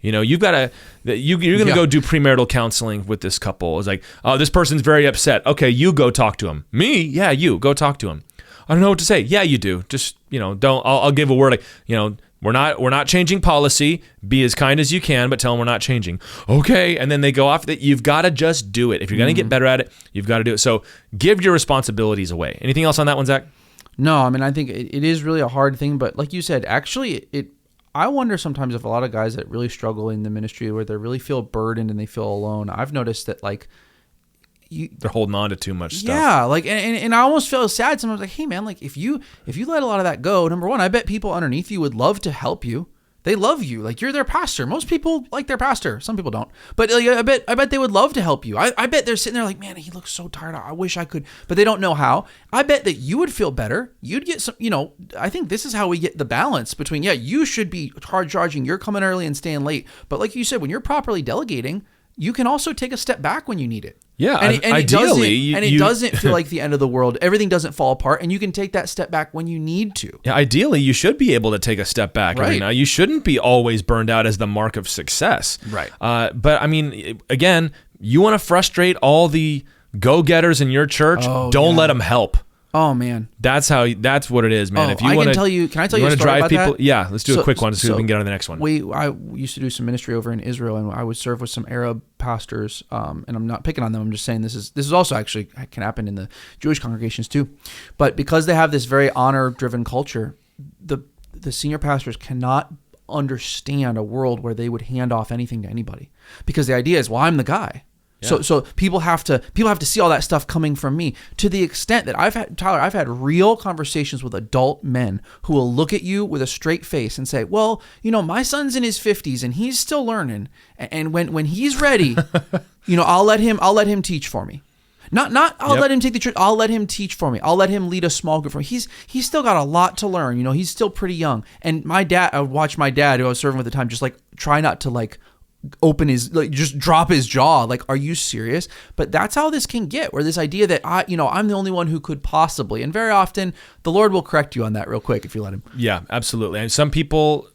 You've got to, you're going to go do premarital counseling with this couple. It's like, oh, this person's very upset. Okay, you go talk to him. Me? Yeah, you go talk to him. I don't know what to say. Yeah, you do. Just, I'll give a word like, we're not changing policy. Be as kind as you can, but tell them we're not changing. Okay. And then they go off that. You've got to just do it. If you're going to get better at it, you've got to do it. So give your responsibilities away. Anything else on that one, Zach? No, I mean, I think it is really a hard thing, but like you said, actually I wonder sometimes if a lot of guys that really struggle in the ministry where they really feel burdened and they feel alone, I've noticed that like they're holding on to too much stuff. Yeah, like and I almost feel sad sometimes, like, hey man, like if you let a lot of that go, number one, I bet people underneath you would love to help you. They love you, like you're their pastor. Most people like their pastor. Some people don't, but like, I bet they would love to help you. I bet they're sitting there like, man, he looks so tired. I wish I could, but they don't know how. I bet that you would feel better. You'd get some, I think this is how we get the balance between, you should be hard charging. You're coming early and staying late, but like you said, when you're properly delegating, you can also take a step back when you need it. Yeah, and ideally, it doesn't feel like the end of the world. Everything doesn't fall apart, and you can take that step back when you need to. Yeah, ideally, you should be able to take a step back. Right. You shouldn't be always burned out as the mark of success. Right. But I mean, again, you want to frustrate all the go-getters in your church? Don't let them help. Oh man, that's what it is, man. If you want to, can I tell you a story about that? Yeah, let's do a quick one so we can get on to the next one. I used to do some ministry over in Israel, and I would serve with some Arab pastors. And I'm not picking on them. I'm just saying this is also actually can happen in the Jewish congregations too. But because they have this very honor-driven culture, the senior pastors cannot understand a world where they would hand off anything to anybody, because the idea is, well, I'm the guy. Yeah. So people have to see all that stuff coming from me, to the extent that I've had real conversations with adult men who will look at you with a straight face and say, well, my son's in his 50s and he's still learning, and when he's ready, I'll let him teach for me. Not I'll let him take the church. I'll let him teach for me. I'll let him lead a small group for me. He's still got a lot to learn. He's still pretty young. And I would watch my dad, who I was serving with at the time, just like try not to like open his, like just drop his jaw, like, are you serious? But that's how this can get, where this idea that I'm the only one who could possibly, and very often the Lord will correct you on that real quick if you let him. Yeah, absolutely. And some people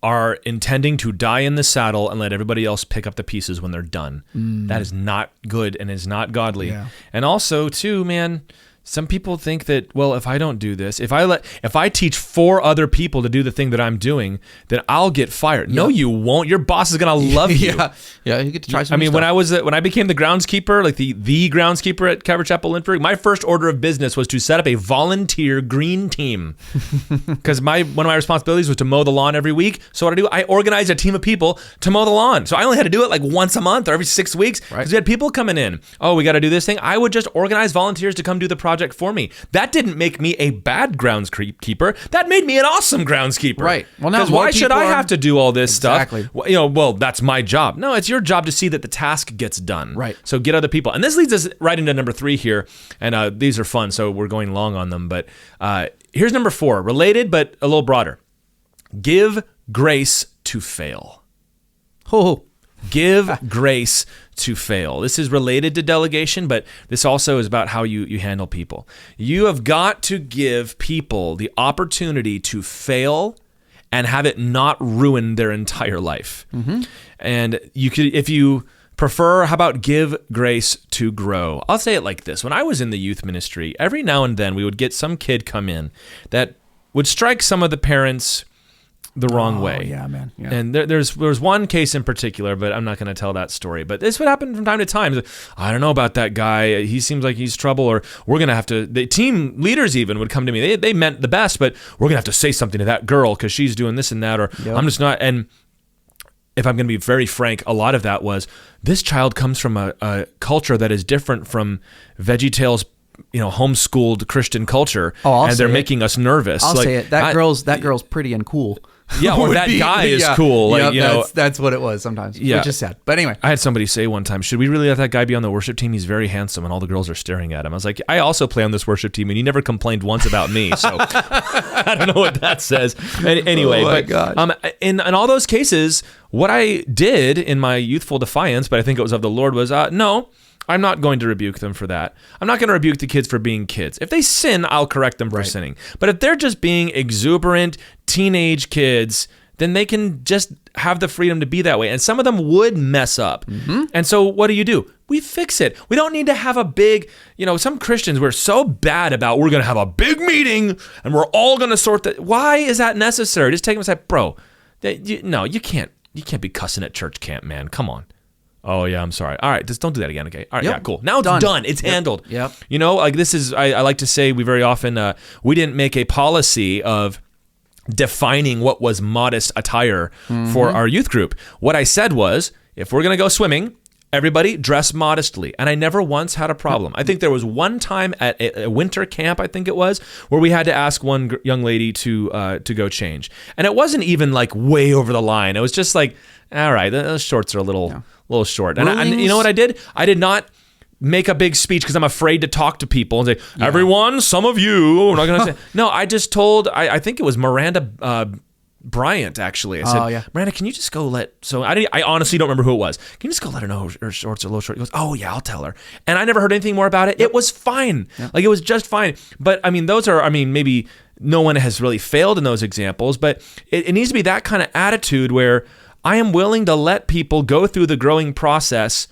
are intending to die in the saddle and let everybody else pick up the pieces when they're done. That is not good and is not godly. Yeah. And also too, man, some people think that, well, if I don't do this, if I teach 4 other people to do the thing that I'm doing, then I'll get fired. No, you won't. Your boss is gonna love you. Yeah, you get to try some. I mean, stuff. when I became the groundskeeper, like the groundskeeper at Calvary Chapel Lynchburg, my first order of business was to set up a volunteer green team, because one of my responsibilities was to mow the lawn every week. So what I organized a team of people to mow the lawn. So I only had to do it like once a month or every 6 weeks, because we had people coming in. Oh, we got to do this thing. I would just organize volunteers to come do the project project for me. That didn't make me a bad groundskeeper. That made me an awesome groundskeeper. Right. Well, now why should I have to do all this stuff? Exactly. That's my job. No, it's your job to see that the task gets done. Right. So get other people. And this leads us right into number 3 here. And these are fun, so we're going long on them. But here's number 4, related but a little broader. Give grace to fail. Give grace to fail. This is related to delegation, but this also is about how you handle people. You have got to give people the opportunity to fail and have it not ruin their entire life. Mm-hmm. And you could, if you prefer, how about give grace to grow? I'll say it like this. When I was in the youth ministry, every now and then we would get some kid come in that would strike some of the parents the wrong way. Yeah, man. Yeah. And there's one case in particular, but I'm not going to tell that story. But this would happen from time to time. I don't know about that guy. He seems like he's trouble, or we're going to have to, the team leaders even would come to me. They meant the best, but we're going to have to say something to that girl because she's doing this and that, or I'm just not. And if I'm going to be very frank, a lot of that was, this child comes from a culture that is different from VeggieTales, homeschooled Christian culture, and they're making us nervous. I'll say it. That girl's pretty and cool. Yeah, or that guy is cool. That's what it was sometimes, which is sad. But anyway. I had somebody say one time, should we really let that guy be on the worship team? He's very handsome and all the girls are staring at him. I was like, I also play on this worship team and he never complained once about me. So I don't know what that says. Anyway, in all those cases, what I did in my youthful defiance, but I think it was of the Lord, was no, I'm not going to rebuke them for that. I'm not going to rebuke the kids for being kids. If they sin, I'll correct them for sinning. But if they're just being exuberant teenage kids, then they can just have the freedom to be that way. And some of them would mess up. Mm-hmm. And so what do? We fix it. We don't need to have a big, some Christians, we're so bad about, we're going to have a big meeting and we're all going to sort that. Why is that necessary? Just take them aside. Bro, you can't be cussing at church camp, man. Come on. Oh, yeah, I'm sorry. All right, just don't do that again, okay? All right, yeah, cool. Now it's done. It's handled. Yep. This is, I like to say, we very often, we didn't make a policy of defining what was modest attire for our youth group. What I said was, if we're going to go swimming, everybody dress modestly. And I never once had a problem. I think there was one time at a winter camp, I think it was, where we had to ask one young lady to go change. And it wasn't even like way over the line. It was just like, all right, those shorts are a little short. And you know what I did? I did not make a big speech because I'm afraid to talk to people and say, everyone, some of you, we're not going to say. No, I just told, I think it was Miranda Bryant, actually. I said, Miranda, can you just go I honestly don't remember who it was. Can you just go let her know her shorts are a little short? He goes, oh yeah, I'll tell her. And I never heard anything more about it. It was fine. Yep. Like, it was just fine. But maybe no one has really failed in those examples, but it needs to be that kind of attitude where I am willing to let people go through the growing process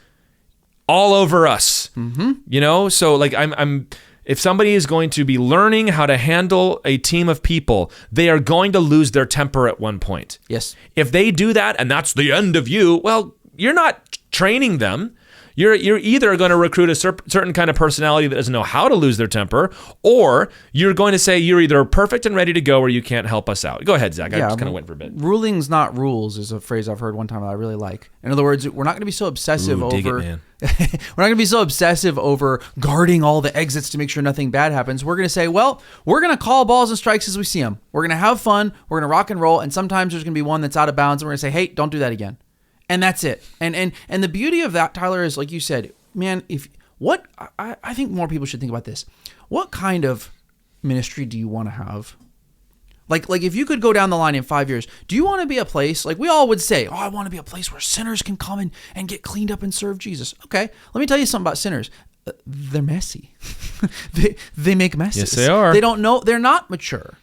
all over us. Mm-hmm. So like I'm if somebody is going to be learning how to handle a team of people, they are going to lose their temper at one point. Yes. If they do that and that's the end of you, well, you're not training them. You're either going to recruit a certain kind of personality that doesn't know how to lose their temper, or you're going to say you're either perfect and ready to go or you can't help us out. Go ahead, Zach. I just kind of went for a bit. Ruling's not rules is a phrase I've heard one time that I really like. In other words, we're not going to be so obsessive over... Dig it, man. We're not going to be so obsessive over guarding all the exits to make sure nothing bad happens. We're going to say, well, we're going to call balls and strikes as we see them. We're going to have fun. We're going to rock and roll. And sometimes there's going to be one that's out of bounds. And we're going to say, hey, don't do that again. And that's it. And the beauty of that, Tyler, is like you said, man, I think more people should think about this. What kind of ministry do you want to have? Like if you could go down the line in 5 years, do you want to be a place, like we all would say, I want to be a place where sinners can come and get cleaned up and serve Jesus. Okay, let me tell you something about sinners. They're messy. they make messes. Yes, they are. They don't know. They're not mature.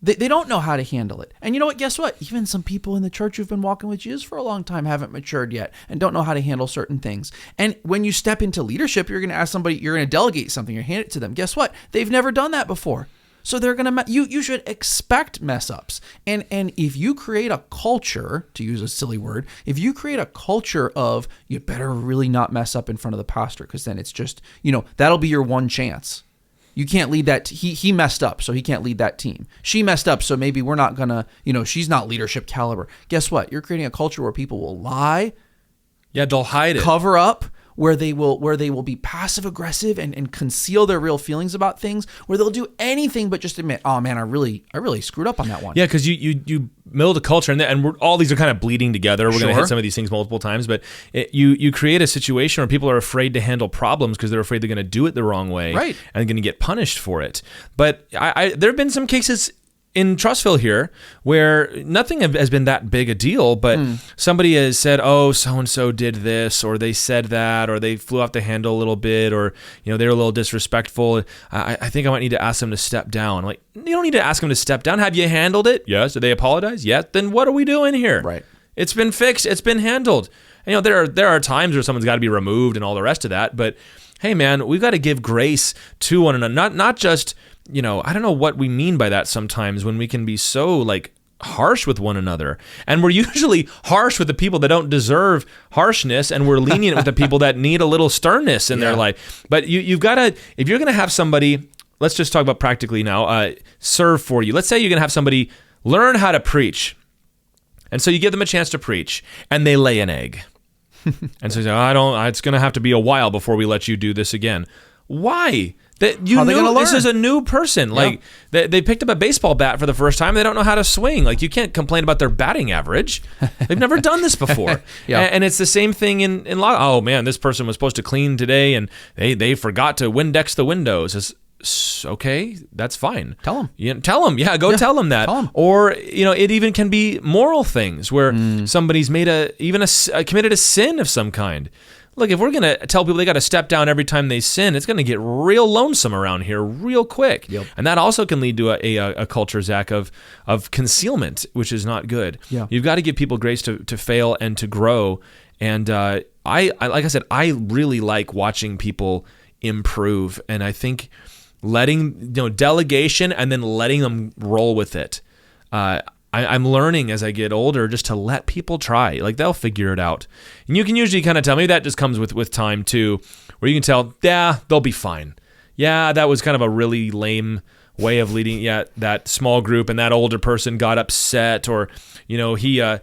They don't know how to handle it. And you know what? Guess what? Even some people in the church who've been walking with Jesus for a long time haven't matured yet and don't know how to handle certain things. And when you step into leadership, you're going to ask somebody, you're going to delegate something, you're hand it to them. Guess what? They've never done that before. So they're going to, you should expect mess ups. And if you create a culture, to use a silly word, if you create a culture of, you better really not mess up in front of the pastor, because then it's just, that'll be your one chance. You can't lead that. He messed up, so he can't lead that team. She messed up, so maybe we're not going to, she's not leadership caliber. Guess what? You're creating a culture where people will lie. Yeah, they'll hide it. Cover up, where they will be passive aggressive and conceal their real feelings about things, where they'll do anything but just admit, oh man, I really screwed up on that one. Yeah, because you build a culture, and all these are kind of bleeding together. We're going to hit some of these things multiple times, but you create a situation where people are afraid to handle problems because they're afraid they're going to do it the wrong way, right, and going to get punished for it. But there have been some cases in Trustville here where nothing has been that big a deal, but somebody has said, oh, so-and-so did this, or they said that, or they flew off the handle a little bit, or they're a little disrespectful. I think I might need to ask them to step down. I'm like, you don't need to ask them to step down. Have you handled it? Yes. Did they apologize? Yes. Then what are we doing here? Right. It's been fixed. It's been handled. And, there are times where someone's got to be removed and all the rest of that, but hey man, we've got to give grace to one another, not just, I don't know what we mean by that sometimes when we can be so like harsh with one another. And we're usually harsh with the people that don't deserve harshness, and we're lenient with the people that need a little sternness in their life. But you've got to, if you're going to have somebody, let's just talk about practically now, serve for you. Let's say you're going to have somebody learn how to preach. And so you give them a chance to preach, and they lay an egg. And so you say, it's going to have to be a while before we let you do this again. Why? That you knew this is a new person. Like they picked up a baseball bat for the first time. They don't know how to swing. Like you can't complain about their batting average. They've never done this before. And it's the same thing in law. Oh man, this person was supposed to clean today, and they forgot to Windex the windows. Okay, that's fine. Tell them. Tell them. Yeah, go tell them that. Tell them. Or it even can be moral things where somebody's made committed a sin of some kind. Look, if we're going to tell people they got to step down every time they sin, it's going to get real lonesome around here real quick. Yep. And that also can lead to a culture, Zach, of concealment, which is not good. Yeah. You've got to give people grace to fail and to grow. And I like I said, I really like watching people improve. And I think letting, delegation and then letting them roll with it. I'm learning as I get older just to let people try. Like they'll figure it out. And you can usually kind of tell, maybe that just comes with time too, where you can tell, yeah, they'll be fine. Yeah, that was kind of a really lame way of leading. Yeah, that small group and that older person got upset, or, that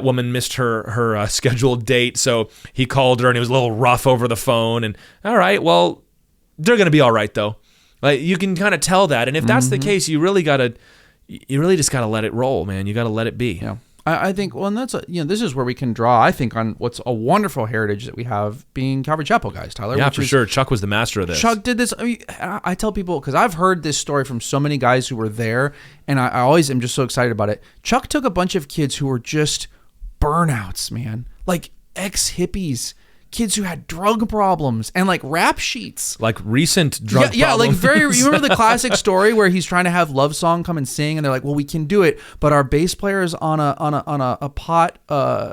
woman missed her scheduled date. So he called her and he was a little rough over the phone, and all right, well, they're going to be all right though. Like you can kind of tell that. And if that's the case, you really just got to let it roll, man. You got to let it be. Yeah. I think, well, and that's, this is where we can draw, I think, on what's a wonderful heritage that we have being Calvary Chapel guys, Tyler. Yeah, for sure. Chuck was the master of this. Chuck did this. I tell people, because I've heard this story from so many guys who were there, and I always am just so excited about it. Chuck took a bunch of kids who were just burnouts, man. Like ex-hippies. Kids who had drug problems and like rap sheets, like recent drug problems. Yeah, like you remember the classic story where he's trying to have Love Song come and sing, and they're like, "Well, we can do it, but our bass player is on a pot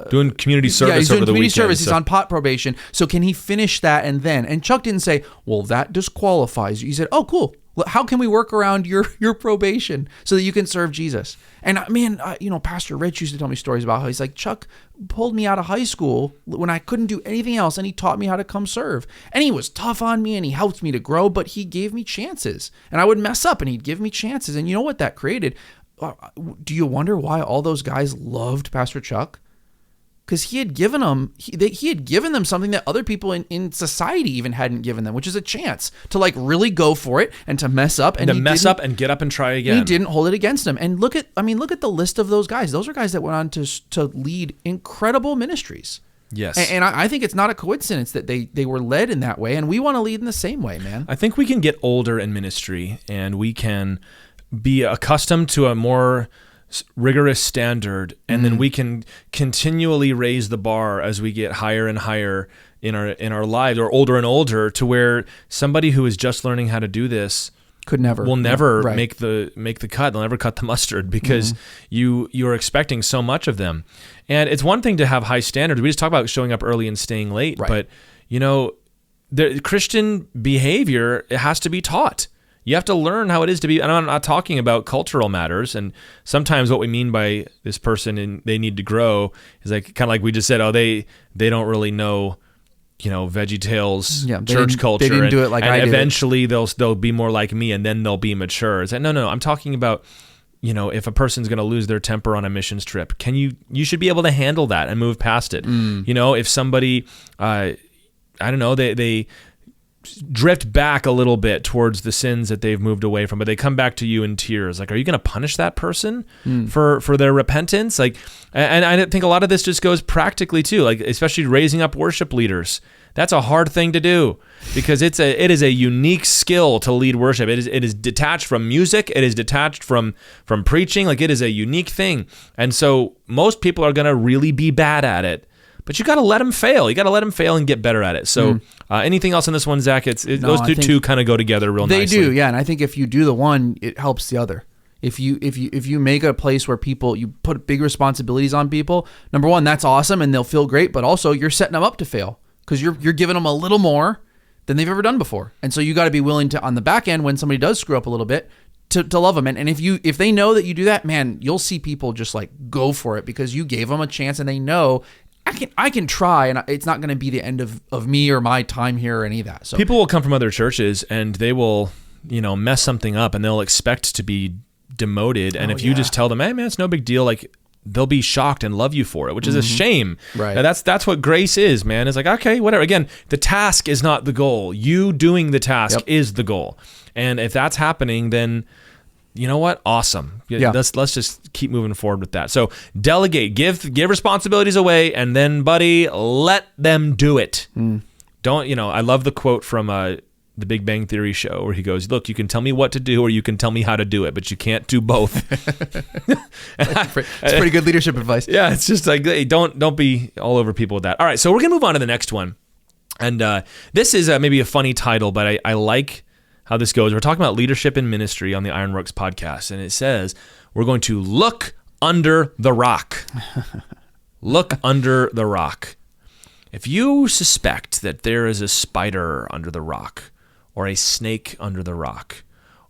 doing community service he's doing over the community weekend. Service. He's on pot probation, so can he finish that?" And Chuck didn't say, "Well, that disqualifies you." He said, "Oh, cool. How can we work around your probation so that you can serve Jesus?" And man, Pastor Rich used to tell me stories about how he's like, Chuck pulled me out of high school when I couldn't do anything else, and he taught me how to come serve. And he was tough on me, and he helped me to grow, but he gave me chances. And I would mess up, and he'd give me chances. And you know what that created? Do you wonder why all those guys loved Pastor Chuck? Because he had given them, he had given them something that other people in society even hadn't given them, which is a chance to like really go for it and to mess up and and get up and try again. He didn't hold it against them. And look at the list of those guys. Those are guys that went on to lead incredible ministries. Yes. And I think it's not a coincidence that they were led in that way, and we want to lead in the same way, man. I think we can get older in ministry, and we can be accustomed to a more rigorous standard, and then we can continually raise the bar as we get higher and higher in our lives, or older and older, to where somebody who is just learning how to do this will never make the cut. They'll never cut the mustard, because you're expecting so much of them. And it's one thing to have high standards. We just talk about showing up early and staying late, but the Christian behavior, it has to be taught. You have to learn how it is to be, and I'm not talking about cultural matters. And sometimes what we mean by this person and they need to grow is like kind of like we just said, they don't really know, VeggieTales church culture. They didn't do it like I did. And eventually they'll be more like me, and then they'll be mature. It's like, no, I'm talking about if a person's going to lose their temper on a missions trip, you should be able to handle that and move past it. If somebody, I don't know, they drift back a little bit towards the sins that they've moved away from, but they come back to you in tears. Like, are you going to punish that person for their repentance? Like, and I think a lot of this just goes practically too, like especially raising up worship leaders. That's a hard thing to do because it is a unique skill to lead worship. It is detached from music. It is detached from preaching. Like, it is a unique thing. And so most people are going to really be bad at it. But you got to let them fail. You got to let them fail and get better at it. So anything else in this one, Zach? Those two kind of go together real nicely. They do, yeah. And I think if you do the one, it helps the other. If you make a place where you put big responsibilities on people, number one, that's awesome and they'll feel great. But also you're setting them up to fail because you're giving them a little more than they've ever done before. And so you got to be willing to, on the back end, when somebody does screw up a little bit, to love them. And if they know that you do that, man, you'll see people just like go for it because you gave them a chance and they know I can try, and it's not going to be the end of me or my time here or any of that. So people will come from other churches and they will, mess something up and they'll expect to be demoted. And if you just tell them, hey man, it's no big deal, like they'll be shocked and love you for it, which is a shame. Right. Now, that's what grace is, man. It's like, okay, whatever. Again, the task is not the goal. You doing the task is the goal. And if that's happening, then you know what? Awesome. Yeah. Let's just keep moving forward with that. So delegate, give responsibilities away, and then, buddy, let them do it. Don't, I love the quote from the Big Bang Theory show where he goes, look, you can tell me what to do or you can tell me how to do it, but you can't do both. It's pretty good leadership advice. Yeah, it's just like, hey, don't be all over people with that. All right, so we're going to move on to the next one. And this is maybe a funny title, but I like how this goes. We're talking about leadership in ministry on the Ironworks podcast, and it says we're going to look under the rock. Look under the rock. If you suspect that there is a spider under the rock, or a snake under the rock,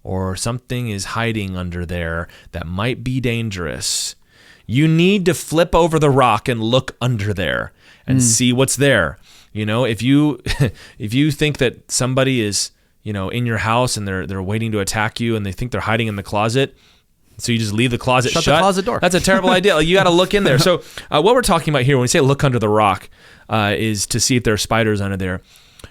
or something is hiding under there that might be dangerous, you need to flip over the rock and look under there and see what's there. If you think that somebody is in your house and they're waiting to attack you and they think they're hiding in the closet, so you just leave the closet shut. The closet door. That's a terrible idea. You got to look in there. So what we're talking about here when we say look under the rock is to see if there are spiders under there.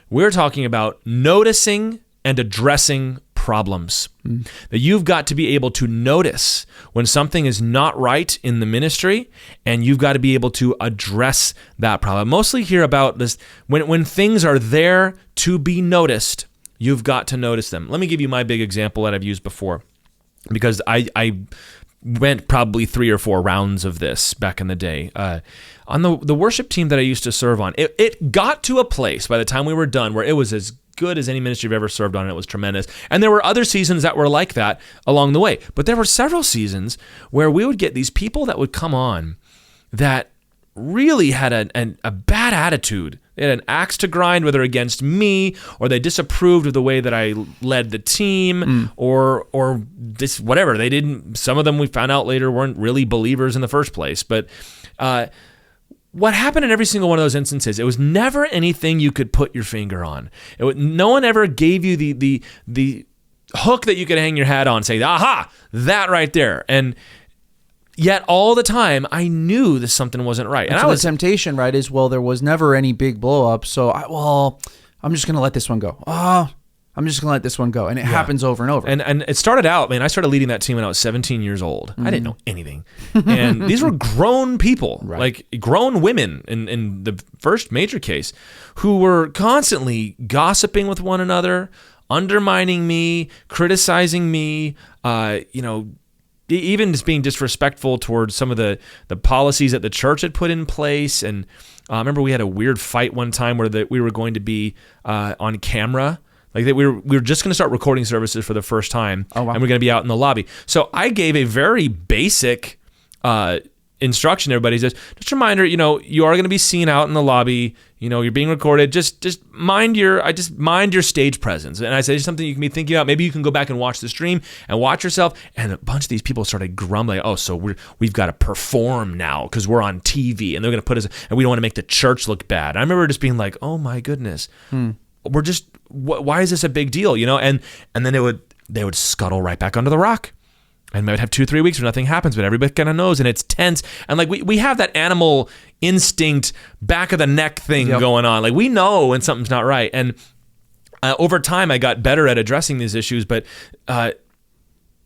We're talking about noticing and addressing problems. That you've got to be able to notice when something is not right in the ministry, and you've got to be able to address that problem. Mostly hear about this when things are there to be noticed. You've got to notice them. Let me give you my big example that I've used before, because I went probably 3 or 4 rounds of this back in the day. On the worship team that I used to serve on, it got to a place by the time we were done where it was as good as any ministry I've ever served on, and it was tremendous. And there were other seasons that were like that along the way. But there were several seasons where we would get these people that would come on that really had a bad attitude. They had an axe to grind, whether against me or they disapproved of the way that I led the team or this whatever. They didn't. Some of them we found out later weren't really believers in the first place. But what happened in every single one of those instances, it was never anything you could put your finger on. No one ever gave you the hook that you could hang your hat on, say, aha, that right there. And yet all the time, I knew that something wasn't right. And the temptation, right, is, well, there was never any big blow up, so I'm just going to let this one go. I'm just going to let this one go. And it happens over and over. And it started out, man, I started leading that team when I was 17 years old. I didn't know anything. And these were grown people, like grown women in the first major case, who were constantly gossiping with one another, undermining me, criticizing me, even just being disrespectful towards some of the policies that the church had put in place. And I remember we had a weird fight one time where we were going to be on camera. Like we were just going to start recording services for the first time, and we're going to be out in the lobby. So I gave a very basic instruction. Everybody says, just a reminder, you are going to be seen out in the lobby. You're being recorded. Just mind your stage presence. And I say something you can be thinking about. Maybe you can go back and watch the stream and watch yourself. And a bunch of these people started grumbling. Oh, so we've got to perform now because we're on TV, and they're going to put us, and we don't want to make the church look bad. And I remember just being like, oh my goodness. We're just, why is this a big deal? And then they would scuttle right back under the rock. And might have 2-3 weeks where nothing happens, but everybody kind of knows, and it's tense. And like we have that animal instinct, back of the neck thing going on. Like we know when something's not right. And over time, I got better at addressing these issues. But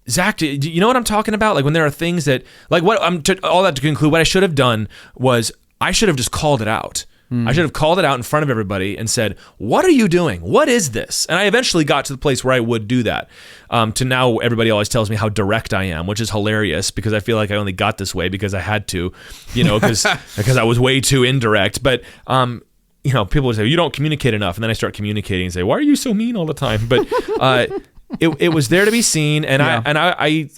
Zach, do you know what I'm talking about? Like when there are things that, like what all that to conclude, what I should have done was I should have just called it out. I should have called it out in front of everybody and said, what are you doing? What is this? And I eventually got to the place where I would do that. To now everybody always tells me how direct I am, which is hilarious because I feel like I only got this way because I had to, because I was way too indirect. But, people would say, you don't communicate enough. And then I start communicating and say, why are you so mean all the time? But it was there to be seen. And I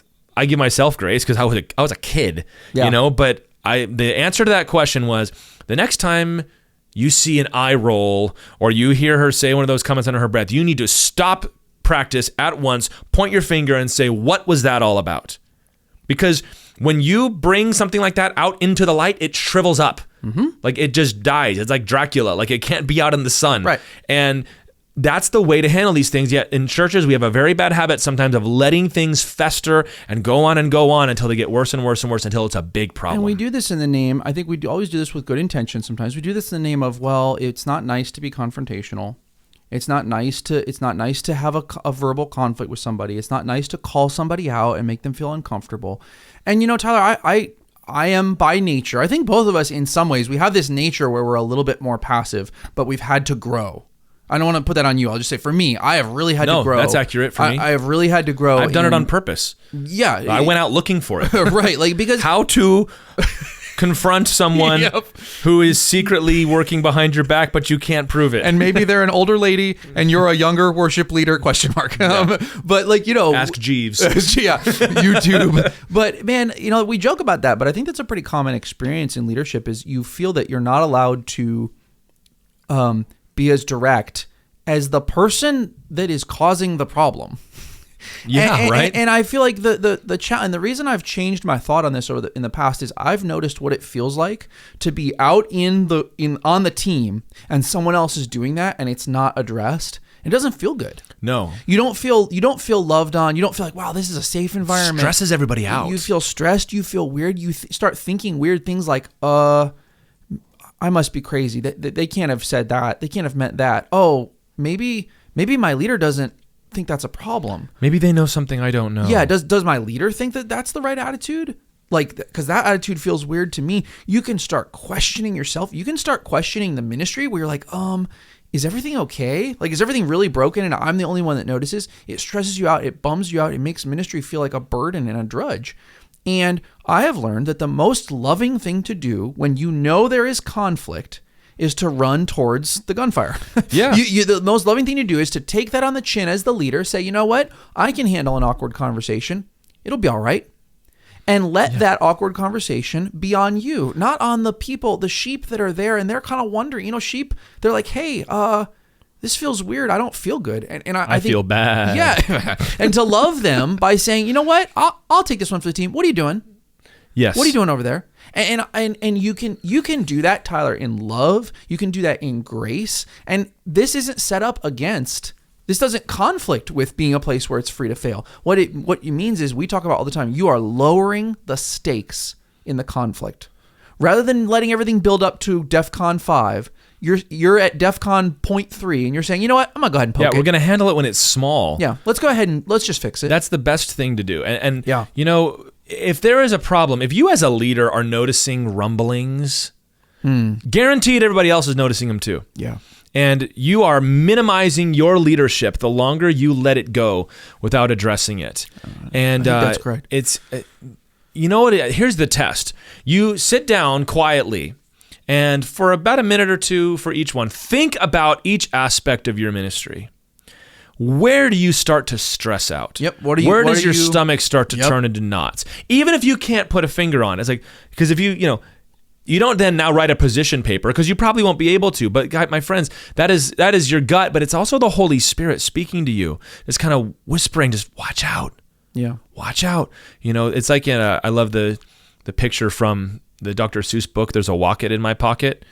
give myself grace because I was a kid, but the answer to that question was the next time you see an eye roll or you hear her say one of those comments under her breath, you need to stop practice at once, point your finger and say, what was that all about? Because when you bring something like that out into the light, it shrivels up. Like it just dies. It's like Dracula. Like it can't be out in the sun. Right. And that's the way to handle these things. Yet in churches, we have a very bad habit sometimes of letting things fester and go on until they get worse and worse and worse until it's a big problem. And we do this in the name, I think we always do this with good intention sometimes. We do this in the name of, well, it's not nice to be confrontational. It's not nice to have a verbal conflict with somebody. It's not nice to call somebody out and make them feel uncomfortable. And Tyler, I am by nature, I think both of us in some ways, we have this nature where we're a little bit more passive, but we've had to grow. I don't want to put that on you. I'll just say for me, I have really had to grow. No, that's accurate for me. I have really had to grow. I've done it on purpose. Yeah. I went out looking for it. Right. Like because how to confront someone who is secretly working behind your back, but you can't prove it. And maybe they're an older lady and you're a younger worship leader, ? But ask Jeeves. YouTube. But man, we joke about that, but I think that's a pretty common experience in leadership is you feel that you're not allowed to be as direct as the person that is causing the problem. Right. And I feel like the chat, and the reason I've changed my thought on this in the past is I've noticed what it feels like to be out on the team and someone else is doing that and it's not addressed. It doesn't feel good. No. You don't feel loved on. You don't feel like, wow, this is a safe environment. Stresses everybody out. You feel stressed. You feel weird. You start thinking weird things like, I must be crazy. They can't have said that. They can't have meant that. Oh, maybe my leader doesn't think that's a problem. Maybe they know something I don't know. Yeah. Does my leader think that that's the right attitude? Like, because that attitude feels weird to me. You can start questioning yourself. You can start questioning the ministry where you're like, is everything okay? Like, is everything really broken and I'm the only one that notices? It stresses you out. It bums you out. It makes ministry feel like a burden and a drudge. And I have learned that the most loving thing to do when you know there is conflict is to run towards the gunfire. Yeah. The most loving thing to do is to take that on the chin as the leader, say, you know what? I can handle an awkward conversation. It'll be all right. And let that awkward conversation be on you, not on the people, the sheep that are there. And they're kind of wondering, sheep, they're like, hey, this feels weird. I don't feel good. And I think, feel bad. Yeah. And to love them by saying, you know what? I'll take this one for the team. What are you doing? Yes. What are you doing over there? And you can do that, Tyler, in love. You can do that in grace. And this doesn't conflict with being a place where it's free to fail. What it means is we talk about all the time. You are lowering the stakes in the conflict. Rather than letting everything build up to DEFCON 5, you're at DEFCON 0.3 and you're saying, you know what? I'm going to go ahead and poke it. Yeah, we're going to handle it when it's small. Yeah, let's go ahead and let's just fix it. That's the best thing to do. And if there is a problem, if you as a leader are noticing rumblings, guaranteed everybody else is noticing them too. Yeah. And you are minimizing your leadership the longer you let it go without addressing it. And I think that's correct. It's, here's the test. You sit down quietly and for about a minute or two for each one, think about each aspect of your ministry. Where do you start to stress out? Yep. Where does your stomach start to turn into knots? Even if you can't put a finger on it. It's like, because if you don't then now write a position paper because you probably won't be able to. But my friends, that is your gut, but it's also the Holy Spirit speaking to you. It's kind of whispering, just watch out. Yeah. Watch out. It's like I love the picture from the Dr. Seuss book, There's a Wocket in My Pocket.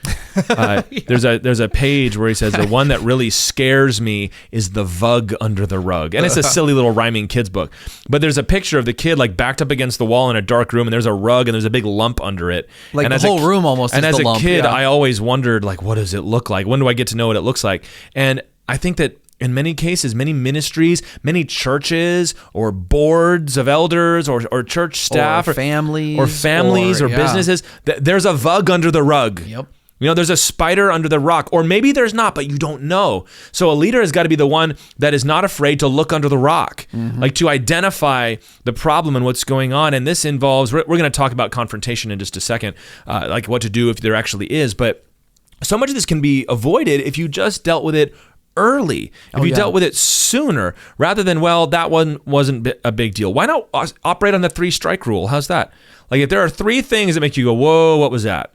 There's a page where he says the one that really scares me is the vug under the rug, and it's a silly little rhyming kids book. But there's a picture of the kid like backed up against the wall in a dark room, and there's a rug and there's a big lump under it. Like and the whole room almost. And is as the a lump, kid, yeah. I always wondered like, what does it look like? When do I get to know what it looks like? And I think that in many cases, many ministries, many churches or boards of elders or church staff or families or businesses, there's a vug under the rug. Yep. There's a spider under the rock, or maybe there's not, but you don't know. So a leader has got to be the one that is not afraid to look under the rock, like to identify the problem and what's going on. And this involves, we're going to talk about confrontation in just a second, like what to do if there actually is. But so much of this can be avoided if you just dealt with it early, if you dealt with it sooner, rather than, well, that one wasn't a big deal. Why not operate on the 3-strike rule? How's that? Like if there are 3 things that make you go, whoa, what was that?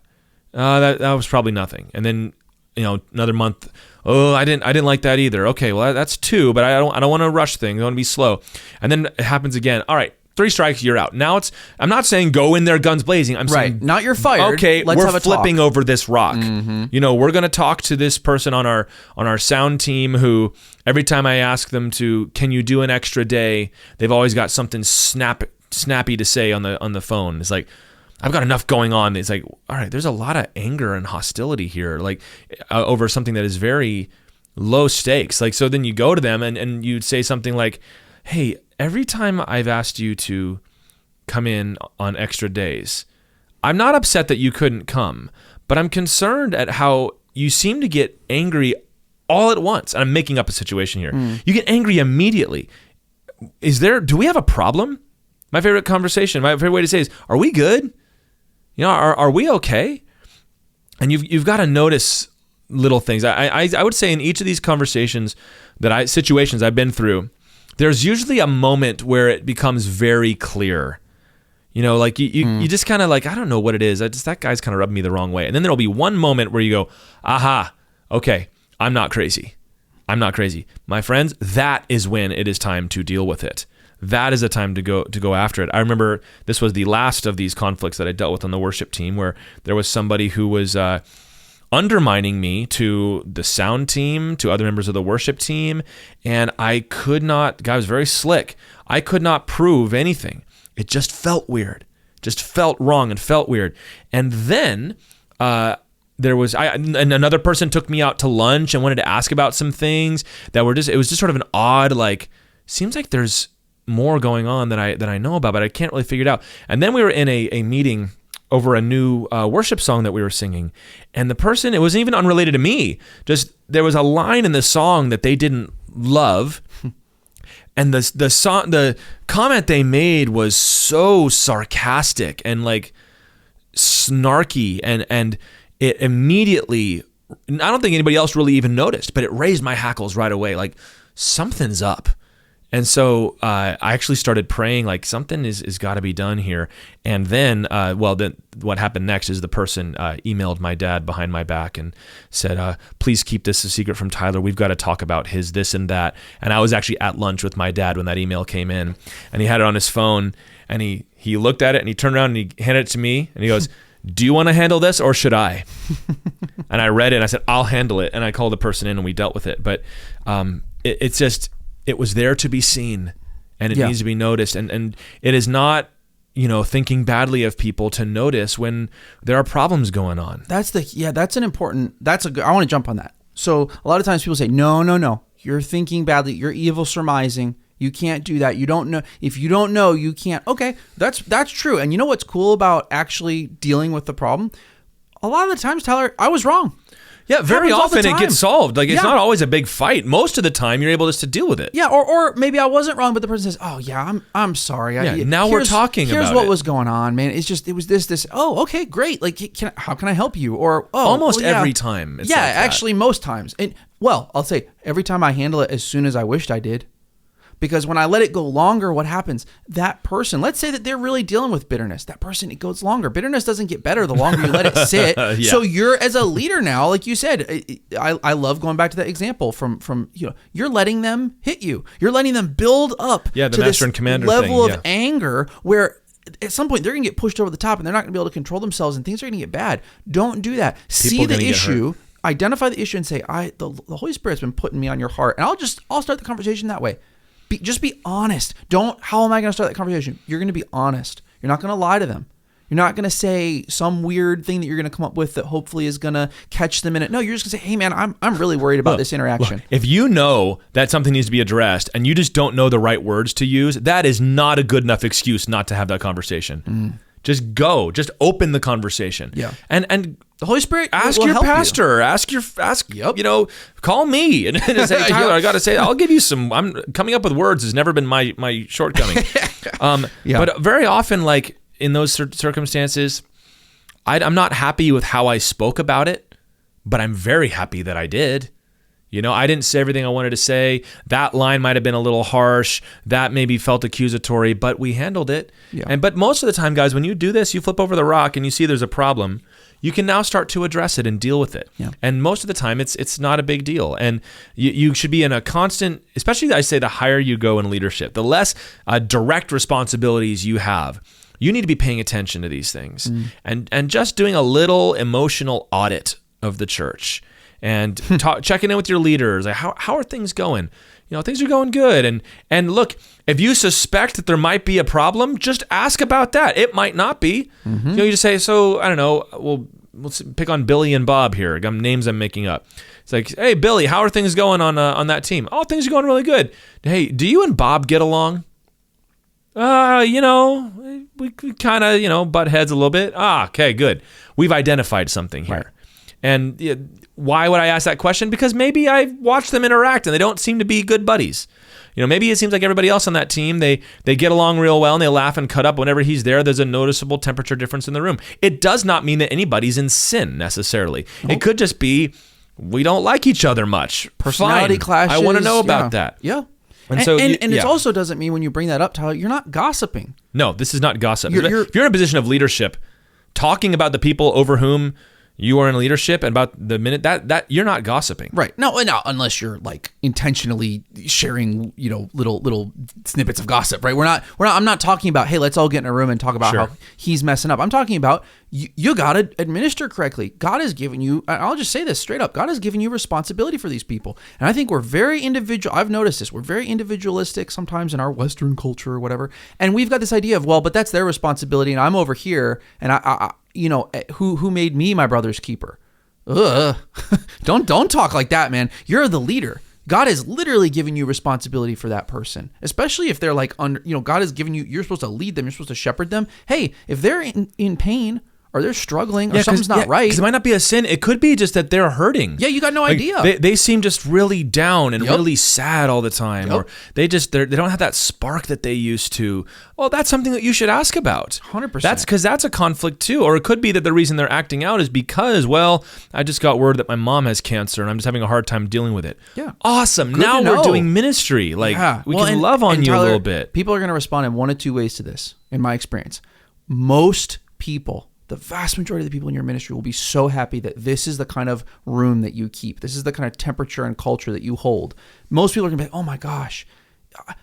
That was probably nothing. And then, another month, oh, I didn't like that either. Okay, well that's 2, but I don't want to rush things. I want to be slow. And then it happens again. All right, 3 strikes, you're out. Now I'm not saying go in there guns blazing. I'm saying, not you're fired. Okay, let's we're have a flipping talk. over this rock. We're going to talk to this person on our sound team who every time I ask them to, can you do an extra day? They've always got something snappy to say on the phone. It's like, I've got enough going on. It's like, all right, there's a lot of anger and hostility here, like over something that is very low stakes. Like, so then you go to them and you'd say something like, hey, every time I've asked you to come in on extra days, I'm not upset that you couldn't come, but I'm concerned at how you seem to get angry all at once. And I'm making up a situation here. You get angry immediately. Do we have a problem? My favorite conversation, my favorite way to say is, are we good? Are we okay? And you've got to notice little things. I would say in each of these conversations situations I've been through, there's usually a moment where it becomes very clear. Like you just kind of like, I don't know what it is. That guy's kind of rubbing me the wrong way. And then there'll be one moment where you go, aha, okay, I'm not crazy. My friends, that is when it is time to deal with it. That is a time to go after it. I remember this was the last of these conflicts that I dealt with on the worship team, where there was somebody who was undermining me to the sound team, to other members of the worship team, and I could not. The guy was very slick. I could not prove anything. It just felt weird, just felt wrong and felt weird. And then there was and another person took me out to lunch and wanted to ask about some things that were it was just sort of an odd, like, seems like there's more going on than I know about, but I can't really figure it out. And then we were in a meeting over a new worship song that we were singing, and the person, it wasn't even unrelated to me, just there was a line in the song that they didn't love, and the comment they made was so sarcastic and like snarky, and it immediately, I don't think anybody else really even noticed, but it raised my hackles right away, like something's up. And so I actually started praying, like something is got to be done here. And then, then what happened next is the person emailed my dad behind my back and said, please keep this a secret from Tyler. We've got to talk about his this and that. And I was actually at lunch with my dad when that email came in, and he had it on his phone, and he looked at it and he turned around and he handed it to me and he goes, do you want to handle this or should I? And I read it and I said, I'll handle it. And I called the person in and we dealt with it. But it's just, it was there to be seen, and it needs to be noticed. And it is not, thinking badly of people to notice when there are problems going on. I want to jump on that. So a lot of times people say, no, you're thinking badly. You're evil surmising. You can't do that. You don't know. If you don't know, you can't. Okay, that's true. And you know what's cool about actually dealing with the problem? A lot of the times, Tyler, I was wrong. Yeah, very often it gets solved. Like, it's not always a big fight. Most of the time, you're able just to deal with it. Yeah, or maybe I wasn't wrong, but the person says, "Oh yeah, I'm sorry." Now we're talking about it. Here's what was going on, man. It was this. Oh, okay, great. Like, how can I help you? Or almost every time. It's like that. Actually, most times. And I'll say every time I handle it as soon as I wished I did. Because when I let it go longer, what happens? That person, let's say that they're really dealing with bitterness. That person, it goes longer. Bitterness doesn't get better the longer you let it sit. So you're, as a leader now, like you said, I love going back to that example from you're letting them hit you. You're letting them build up the to master this and commander level thing, of anger where at some point they're going to get pushed over the top and they're not going to be able to control themselves and things are going to get bad. Don't do that. See the issue, identify the issue and say, the Holy Spirit's been putting me on your heart. And I'll start the conversation that way. Just be honest. How am I going to start that conversation? You're going to be honest. You're not going to lie to them. You're not going to say some weird thing that you're going to come up with that hopefully is going to catch them in it. No, you're just going to say, hey man, I'm really worried about this interaction. If you know that something needs to be addressed and you just don't know the right words to use, that is not a good enough excuse not to have that conversation. Just go. Just open the conversation. Yeah. And the Holy Spirit ask your pastor. Call me and say, Tyler, I got to say, I'll give you some. I'm coming up with words has never been my shortcoming. But very often, like in those circumstances, I'm not happy with how I spoke about it, but I'm very happy that I did. I didn't say everything I wanted to say. That line might have been a little harsh. That maybe felt accusatory, but we handled it. Yeah. But most of the time, guys, when you do this, you flip over the rock and you see there's a problem, you can now start to address it and deal with it. Yeah. And most of the time, it's not a big deal. And you should be in a constant, especially I say the higher you go in leadership, the less direct responsibilities you have. You need to be paying attention to these things and just doing a little emotional audit of the church. And checking in with your leaders, like how are things going? Things are going good. And look, if you suspect that there might be a problem, just ask about that. It might not be. You just say, so I don't know. We'll pick on Billy and Bob here. Names I'm making up. It's like, hey Billy, how are things going on that team? Oh, things are going really good. Hey, do you and Bob get along? We kind of butt heads a little bit. Okay, good. We've identified something here. Right. And why would I ask that question? Because maybe I've watched them interact and they don't seem to be good buddies. Maybe it seems like everybody else on that team, they get along real well and they laugh and cut up whenever he's there. There's a noticeable temperature difference in the room. It does not mean that anybody's in sin necessarily. Nope. It could just be we don't like each other much. Personality clashes. I want to know about that. Yeah. And it also doesn't mean when you bring that up, Tyler, you're not gossiping. No, this is not gossip. If you're in a position of leadership, talking about the people over whom you are in leadership and about the minute that you're not gossiping. Right. No, unless you're like intentionally sharing, little snippets of gossip, right? I'm not talking about, hey, let's all get in a room and talk about how he's messing up. I'm talking about you got to administer correctly. God has given you, I'll just say this straight up, God has given you responsibility for these people. And I think we're very individual. I've noticed this. We're very individualistic sometimes in our Western culture or whatever. And we've got this idea of, well, but that's their responsibility and I'm over here and who made me my brother's keeper? Don't talk like that, man. You're the leader. God has literally given you responsibility for that person, especially if they're like God has given you. You're supposed to lead them. You're supposed to shepherd them. Hey, if they're in pain or they're struggling or something's not right, because it might not be a sin. It could be just that they're hurting. Yeah, you got no idea. They seem just really down and really sad all the time, or they don't have that spark that they used to. Well, that's something that you should ask about. 100%. That's because that's a conflict too. Or it could be that the reason they're acting out is because, well, I just got word that my mom has cancer and I'm just having a hard time dealing with it. Yeah. Awesome. Good now we're doing ministry. We can love on you Tyler, a little bit. People are going to respond in one of two ways to this, in my experience. Most people, the vast majority of the people in your ministry will be so happy that this is the kind of room that you keep. This is the kind of temperature and culture that you hold. Most people are going to be like, oh my gosh,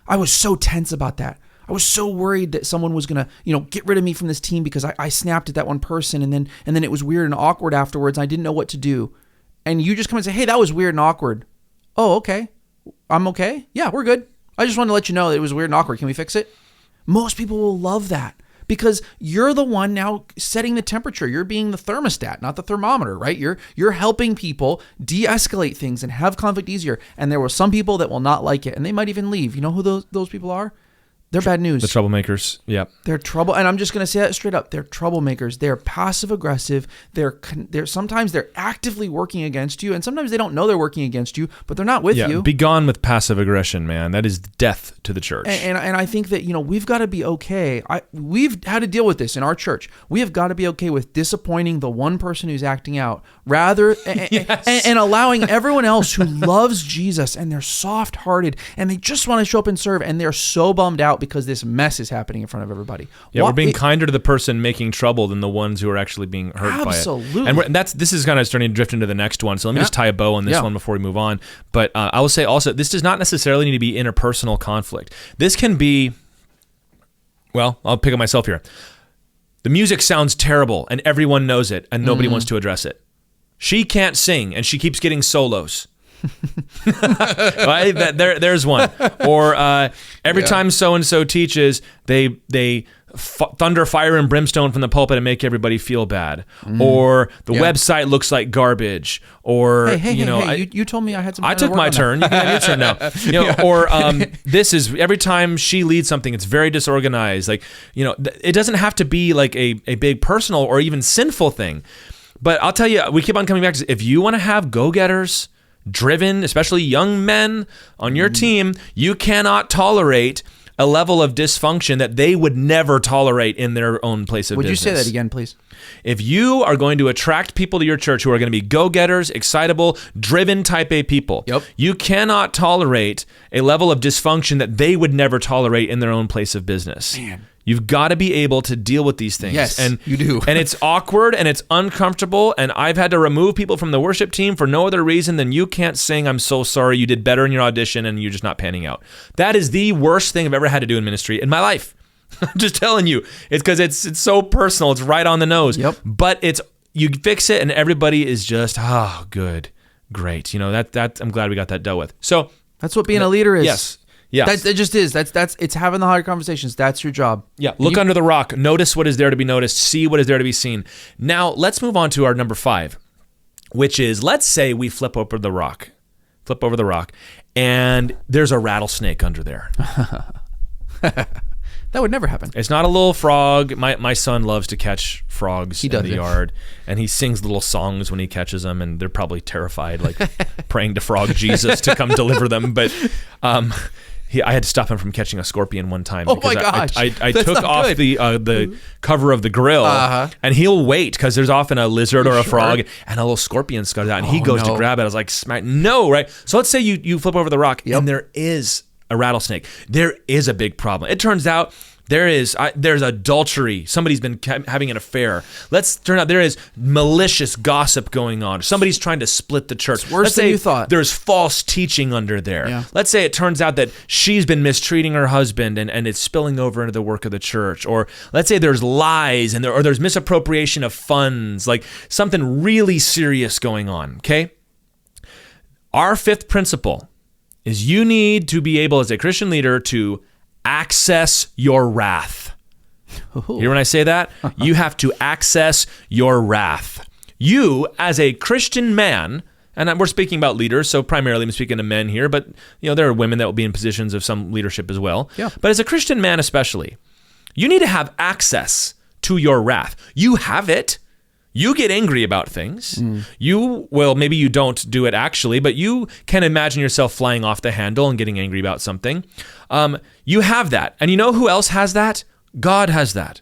I was so tense about that. I was so worried that someone was going to, get rid of me from this team because I snapped at that one person and then it was weird and awkward afterwards. And I didn't know what to do. And you just come and say, hey, that was weird and awkward. Oh, okay. I'm okay. Yeah, we're good. I just wanted to let you know that it was weird and awkward. Can we fix it? Most people will love that because you're the one now setting the temperature. You're being the thermostat, not the thermometer, right? You're helping people de-escalate things and have conflict easier. And there were some people that will not like it and they might even leave. You know who those people are? They're bad news. The troublemakers. Yep. They're trouble, and I'm just going to say that straight up. They're troublemakers. They're passive aggressive. They're sometimes they're actively working against you, and sometimes they don't know they're working against you, but they're not with you. Be gone with passive aggression, man. That is death to the church. And I think that we've got to be okay. We've had to deal with this in our church. We have got to be okay with disappointing the one person who's acting out, rather and allowing everyone else who loves Jesus and they're soft-hearted and they just want to show up and serve, and they're so bummed out because this mess is happening in front of everybody. Yeah, we're being kinder to the person making trouble than the ones who are actually being hurt by it. Absolutely. And this is kind of starting to drift into the next one. So let me just tie a bow on this one before we move on. But I will say also, this does not necessarily need to be interpersonal conflict. This can be Well, I'll pick up myself here. The music sounds terrible and everyone knows it and nobody wants to address it. She can't sing and she keeps getting solos. Right? There's one. Or every time so-and-so teaches, they thunder fire and brimstone from the pulpit and make everybody feel bad. Or the website looks like garbage. Or you told me I had some. I took my turn. You can have your turn now. Or this is every time she leads something, it's very disorganized. Like it doesn't have to be like a big personal or even sinful thing. But I'll tell you, we keep on coming back to if you want to have go-getters, driven, especially young men on your team, you cannot tolerate a level of dysfunction that they would never tolerate in their own place of business. Would you say that again, please? If you are going to attract people to your church who are going to be go-getters, excitable, driven type A people, you cannot tolerate a level of dysfunction that they would never tolerate in their own place of business. Man. You've got to be able to deal with these things. Yes, and you do. And it's awkward and it's uncomfortable. And I've had to remove people from the worship team for no other reason than you can't sing. I'm so sorry. You did better in your audition and you're just not panning out. That is the worst thing I've ever had to do in ministry in my life. I'm just telling you. It's because it's so personal. It's right on the nose. Yep. But you fix it and everybody is just, good, great. That I'm glad we got that dealt with. So that's what being a leader is. Yes. Yeah, it just is. That's it's having the hard conversations. That's your job. Yeah, look under the rock. Notice what is there to be noticed. See what is there to be seen. Now let's move on to our number 5, which is let's say we flip over the rock, and there's a rattlesnake under there. That would never happen. It's not a little frog. My son loves to catch frogs in the yard, and he sings little songs when he catches them, and they're probably terrified, like praying to Frog Jesus to come deliver them. But I had to stop him from catching a scorpion one time. Oh my gosh! I took off the cover of the grill, and he'll wait because there's often a lizard or a frog, and a little scorpion scuttles out, and he goes to grab it. I was like, smack! No, right? So let's say you flip over the rock, and there is a rattlesnake. There is a big problem. It turns out there's adultery. Somebody's been having an affair. Let's turn out there is malicious gossip going on. Somebody's trying to split the church. It's worse than you thought. There's false teaching under there. Yeah. Let's say it turns out that she's been mistreating her husband and it's spilling over into the work of the church. Or let's say there's lies or there's misappropriation of funds, like something really serious going on, okay? Our 5th principle is you need to be able as a Christian leader to access your wrath. Hear when I say that? You have to access your wrath. You, as a Christian man, and we're speaking about leaders, so primarily I'm speaking to men here, but there are women that will be in positions of some leadership as well. Yeah. But as a Christian man especially, you need to have access to your wrath. You have it. You get angry about things. Maybe you don't do it actually, but you can imagine yourself flying off the handle and getting angry about something. You have that. And you know who else has that? God has that.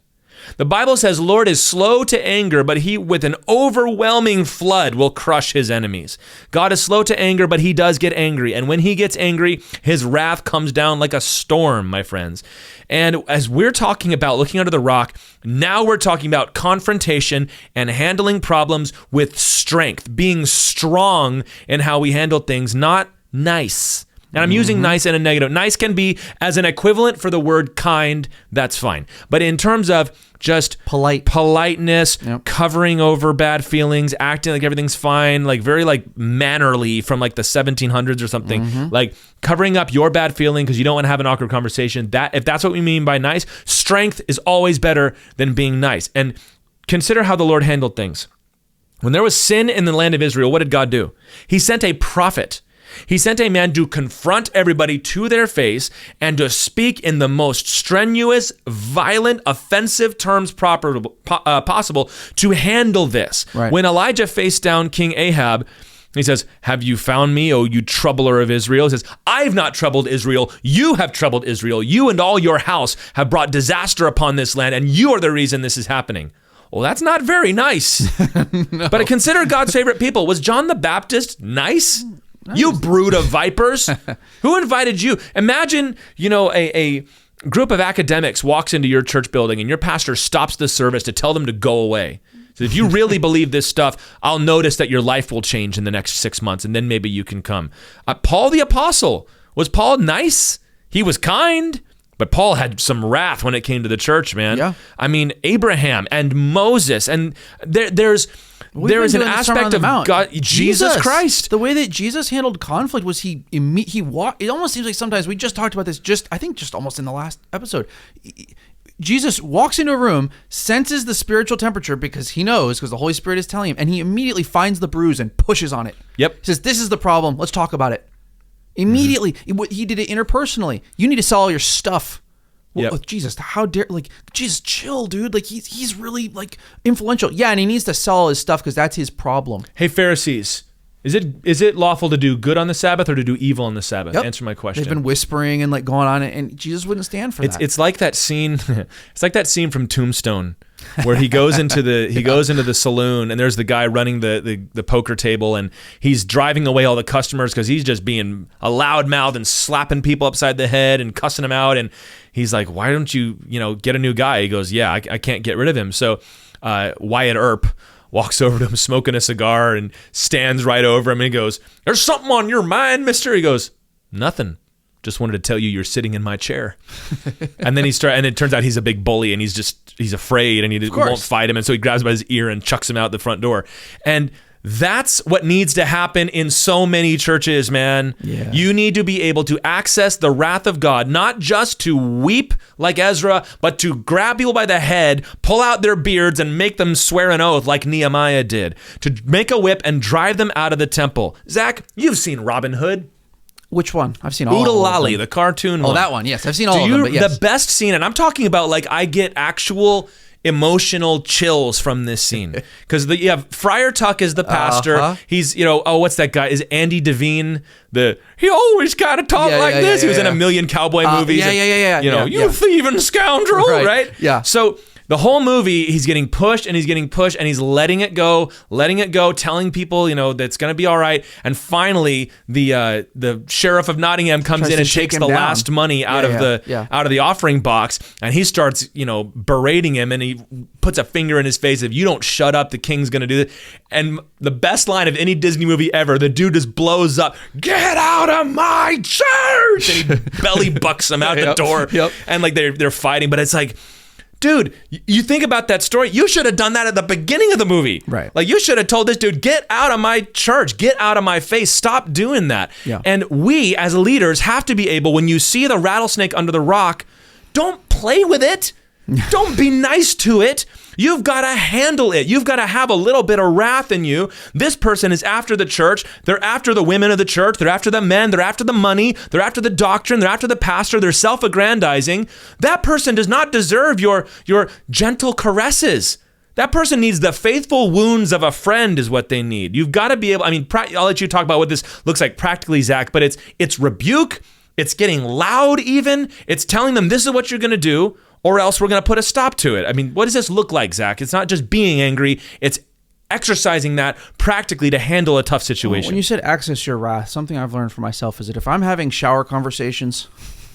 The Bible says, Lord is slow to anger, but he with an overwhelming flood will crush his enemies. God is slow to anger, but he does get angry. And when he gets angry, his wrath comes down like a storm, my friends. And as we're talking about looking under the rock, now we're talking about confrontation and handling problems with strength, being strong in how we handle things, not nice. And I'm using nice in a negative. Nice can be as an equivalent for the word kind, that's fine. But in terms of just politeness, covering over bad feelings, acting like everything's fine, like very like mannerly from like the 1700s or something, like covering up your bad feeling because you don't want to have an awkward conversation. That if that's what we mean by nice, strength is always better than being nice. And consider how the Lord handled things. When there was sin in the land of Israel, what did God do? He sent a prophet. He sent a man to confront everybody to their face and to speak in the most strenuous, violent, offensive terms possible to handle this. Right. When Elijah faced down King Ahab, he says, have you found me, O you troubler of Israel? He says, I've not troubled Israel. You have troubled Israel. You and all your house have brought disaster upon this land, and you are the reason this is happening. Well, that's not very nice. No. But consider God's favorite people. Was John the Baptist nice? You brood of vipers. Who invited you? Imagine, a group of academics walks into your church building and your pastor stops the service to tell them to go away. So if you really believe this stuff, I'll notice that your life will change in the next 6 months and then maybe you can come. Paul the Apostle. Was Paul nice? He was kind, But Paul had some wrath when it came to the church, man. Yeah. I mean, Abraham and Moses, and there is an aspect of God, Jesus Christ. The way that Jesus handled conflict was he walked. It almost seems like sometimes we just talked about this. I think just almost in the last episode. Jesus walks into a room, senses the spiritual temperature because he knows, because the Holy Spirit is telling him, and he immediately finds the bruise and pushes on it. Yep. He says, "This is the problem. Let's talk about it." Immediately, he did it interpersonally. You need to sell all your stuff. Well, Jesus, how dare, Jesus, chill, dude. He's really influential. Yeah, and he needs to sell all his stuff because that's his problem. Hey, Pharisees, is it lawful to do good on the Sabbath or to do evil on the Sabbath? Yep. Answer my question. They've been whispering and going on, and Jesus wouldn't stand for that. It's like that scene. It's like that scene from Tombstone, where he goes into the saloon, and there's the guy running the poker table, and he's driving away all the customers because he's just being a loudmouth and slapping people upside the head and cussing them out. And he's like, "Why don't you get a new guy?" He goes, "Yeah, I can't get rid of him." So Wyatt Earp walks over to him smoking a cigar and stands right over him and he goes, "There's something on your mind, mister?" He goes, "Nothing. Just wanted to tell you you're sitting in my chair." And then and it turns out he's a big bully and he's afraid and he won't fight him. And so he grabs him by his ear and chucks him out the front door. And that's what needs to happen in so many churches, man. Yeah. You need to be able to access the wrath of God, not just to weep like Ezra, but to grab people by the head, pull out their beards, and make them swear an oath like Nehemiah did, to make a whip and drive them out of the temple. Zach, you've seen Robin Hood. Which one? I've seen all Oodalali, the cartoon one. Oh, that one, yes. I've seen all of them, but yes. The best scene, and I'm talking about I get actual emotional chills from this scene. Because you have Friar Tuck is the pastor. He's, what's that guy? Is Andy Devine he always kind of talk like this. He was in a million cowboy movies. You thieving scoundrel, right? Yeah. So the whole movie, he's getting pushed and he's getting pushed and he's letting it go, telling people, that's going to be all right. And finally, the sheriff of Nottingham comes in and takes the last money out of the offering box, and he starts, berating him, and he puts a finger in his face. If you don't shut up, the king's going to do this. And the best line of any Disney movie ever, the dude just blows up, "Get out of my church!" And he belly bucks him out the door. Yep. And they're fighting, but it's like, dude, you think about that story, you should have done that at the beginning of the movie. Right. You should have told this dude, "Get out of my church, get out of my face, stop doing that." Yeah. And we as leaders have to be able, when you see the rattlesnake under the rock, don't play with it. Don't be nice to it. You've got to handle it. You've got to have a little bit of wrath in you. This person is after the church. They're after the women of the church. They're after the men. They're after the money. They're after the doctrine. They're after the pastor. They're self-aggrandizing. That person does not deserve your gentle caresses. That person needs the faithful wounds of a friend is what they need. You've got to be able, I'll let you talk about what this looks like practically, Zach, but it's rebuke. It's getting loud even. It's telling them this is what you're going to do, or else we're going to put a stop to it. What does this look like, Zach? It's not just being angry. It's exercising that practically to handle a tough situation. When you said access your wrath, something I've learned for myself is that if I'm having shower conversations,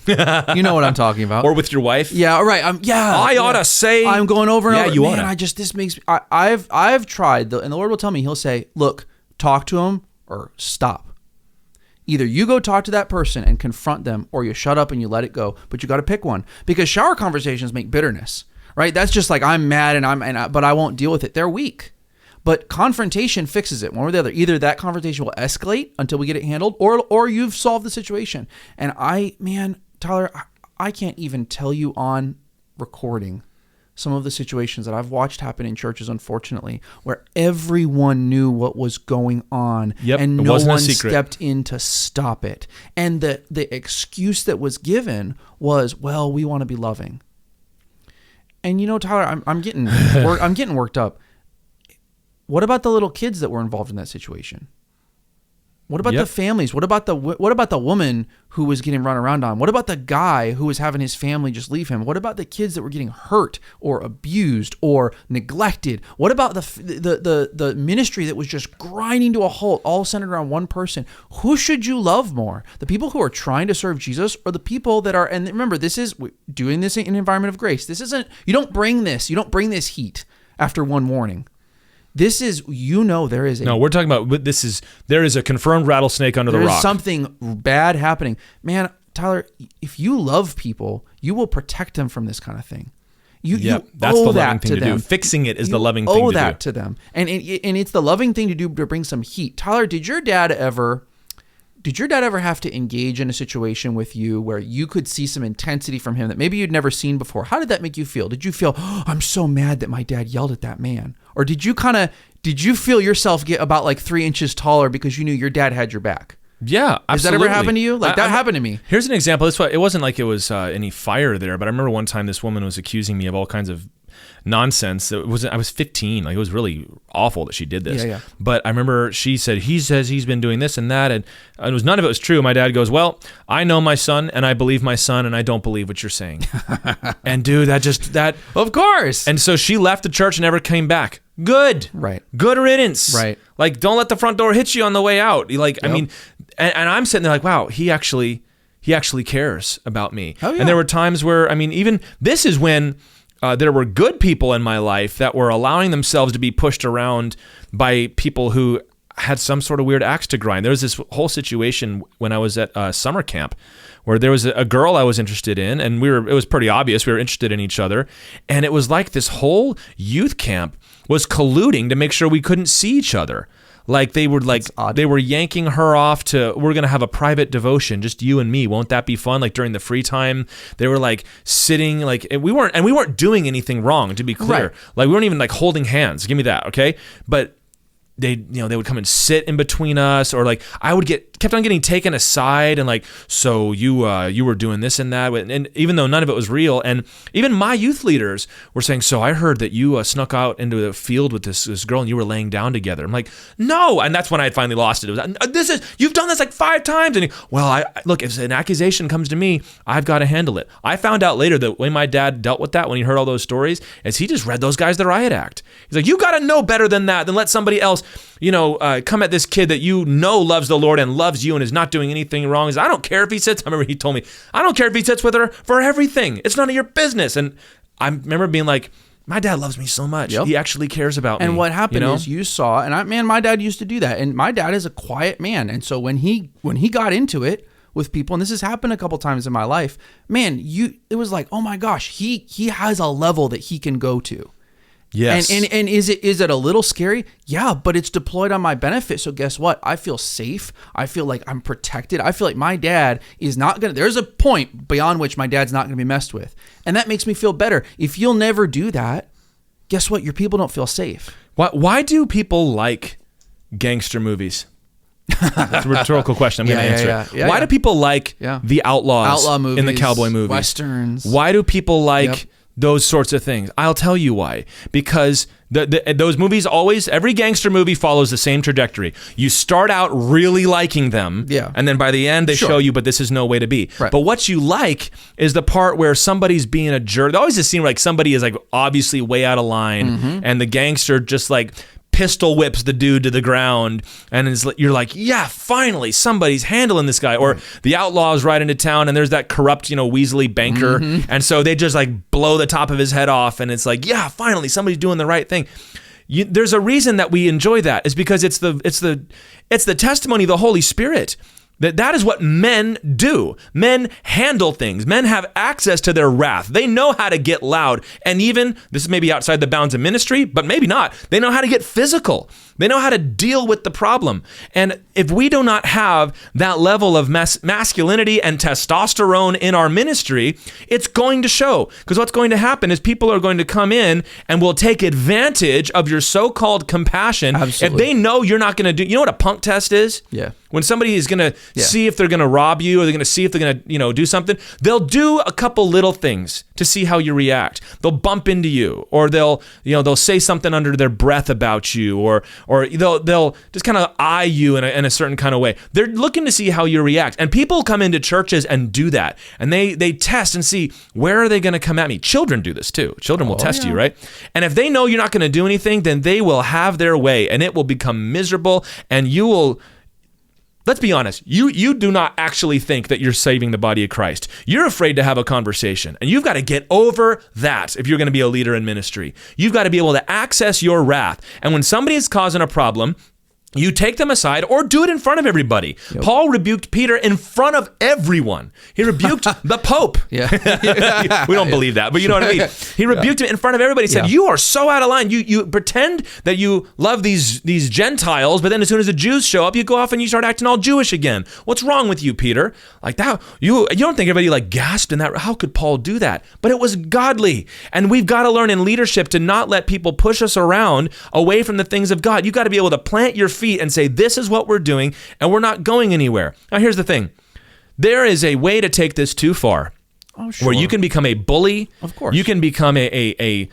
you know what I'm talking about. Or with your wife. Yeah, all right. I ought to say. I'm going over and over. You Man, ought to. this makes me, I've tried, and the Lord will tell me, he'll say, "Look, talk to him or stop. Either you go talk to that person and confront them, or you shut up and you let it go. But you got to pick one, because shower conversations make bitterness, right? That's just I'm mad but I won't deal with it. They're weak. But confrontation fixes it, one or the other. Either that confrontation will escalate until we get it handled, or you've solved the situation. And Tyler, I can't even tell you on recording some of the situations that I've watched happen in churches, unfortunately, where everyone knew what was going on, and no one stepped in to stop it. And the excuse that was given was, "Well, we want to be loving." And Tyler, I'm getting worked up. What about the little kids that were involved in that situation? What about the families? What about the woman who was getting run around on? What about the guy who was having his family just leave him? What about the kids that were getting hurt or abused or neglected? What about the ministry that was just grinding to a halt, all centered around one person? Who should you love more? The people who are trying to serve Jesus, or the people that are? And remember, this is doing this in an environment of grace. This isn't. You don't bring this heat after one warning. This is, there is a... No, we're talking about, there is a confirmed rattlesnake under the rock. There is something bad happening. Man, Tyler, if you love people, you will protect them from this kind of thing. You that's owe the loving that thing to them. do. Fixing it is the loving you thing to do. owe that to them. And it's the loving thing to do to bring some heat. Tyler, did your dad ever have to engage in a situation with you where you could see some intensity from him that maybe you'd never seen before? How did that make you feel? Did you feel, I'm so mad that my dad yelled at that man? Or did you feel yourself get about like 3 inches taller because you knew your dad had your back? Yeah, absolutely. Has that ever happened to you? Like that happened to me. Here's an example. It wasn't like it was any fire there, but I remember one time this woman was accusing me of all kinds of nonsense. I was 15. Like, it was really awful that she did this. Yeah. But I remember she said, he says he's been doing this and that, and none of it was true. My dad goes, well, I know my son, and I believe my son, and I don't believe what you're saying. And dude, that of course. And so she left the church and never came back. Good. Right. Good riddance. Right. Like, don't let the front door hit you on the way out. Like, Yep. I mean, and I'm sitting there like, wow, he actually cares about me. Oh, yeah. And there were times where, I mean, even this is when there were good people in my life that were allowing themselves to be pushed around by people who had some sort of weird axe to grind. There was this whole situation when I was at summer camp where there was a girl I was interested in, and it was pretty obvious we were interested in each other. And it was like this whole youth camp was colluding to make sure we couldn't see each other. Like they were yanking her off to, we're going to have a private devotion, just you and me. Won't that be fun? Like during the free time, they were like sitting, like, and we weren't doing anything wrong, to be clear. Right. Like we weren't even like holding hands. Give me that. Okay. But they would come and sit in between us, or like I would kept on getting taken aside and like, so you were doing this and that, and even though none of it was real, and even my youth leaders were saying, so I heard that you snuck out into the field with this girl and you were laying down together. I'm like, no, and that's when I had finally lost it. It was you've done this like 5 times, and look, if an accusation comes to me, I've got to handle it. I found out later that when my dad dealt with that, when he heard all those stories, is he just read those guys the riot act. He's like, you got to know better than that, than let somebody else come at this kid that loves the Lord and loves you and is not doing anything wrong. I don't care if he sits. I remember he told me, I don't care if he sits with her for everything. It's none of your business. And I remember being like, my dad loves me so much. Yep. He actually cares about me. And what happened is you saw, and my dad used to do that. And my dad is a quiet man. And so when he got into it with people, and this has happened a couple times in my life, man, it was like, oh my gosh, he has a level that he can go to. Yes. And is it a little scary? Yeah, but it's deployed on my benefit. So guess what? I feel safe. I feel like I'm protected. I feel like my dad is not going to, there's a point beyond which my dad's not going to be messed with. And that makes me feel better. If you'll never do that, guess what? Your people don't feel safe. Why do people like gangster movies? That's a rhetorical question. I'm going to answer it. Why do people like the outlaw movies, in the cowboy movies? Westerns. Why do people like those sorts of things? I'll tell you why. Because those movies every gangster movie follows the same trajectory. You start out really liking them, and then by the end they show you, but this is no way to be. Right. But what you like is the part where somebody's being a jerk. They always just seem like somebody is like obviously way out of line, and the gangster just like pistol whips the dude to the ground, and you're like, yeah, finally somebody's handling this guy. Or the outlaws ride into town and there's that corrupt, Weasley banker, and so they just like blow the top of his head off, and it's like, yeah, finally somebody's doing the right thing. There's a reason that we enjoy that, is because it's the testimony of the Holy Spirit. That is what men do. Men handle things. Men have access to their wrath. They know how to get loud. And even, this is maybe outside the bounds of ministry, but maybe not. They know how to get physical. They know how to deal with the problem. And if we do not have that level of masculinity and testosterone in our ministry, it's going to show. Because what's going to happen is people are going to come in and will take advantage of your so-called compassion. Absolutely. If they know you're not going to do, you know what a punk test is? Yeah. When somebody is going to see if they're going to rob you, or they're going to see if they're going to, do something, they'll do a couple little things to see how you react. They'll bump into you, or they'll say something under their breath about you, or they'll just kind of eye you in a certain kind of way. They're looking to see how you react. And people come into churches and do that. And they test and see, where are they going to come at me? Children do this too. Children will test you, right? And if they know you're not going to do anything, then they will have their way, and it will become miserable, and you will... Let's be honest, you do not actually think that you're saving the body of Christ. You're afraid to have a conversation, and you've got to get over that if you're going to be a leader in ministry. You've got to be able to access your wrath. And when somebody is causing a problem, you take them aside or do it in front of everybody. Yep. Paul rebuked Peter in front of everyone. He rebuked the Pope. Yeah. We don't believe that, but you know what I mean? He rebuked him in front of everybody. He said, you are so out of line. You pretend that you love these Gentiles, but then as soon as the Jews show up, you go off and you start acting all Jewish again. What's wrong with you, Peter? Like that, you don't think everybody like gasped in that? How could Paul do that? But it was godly. And we've got to learn in leadership to not let people push us around away from the things of God. You got to be able to plant your feet and say, this is what we're doing, and we're not going anywhere. Now, here's the thing. There is a way to take this too far, where you can become a bully. Of course. You can become a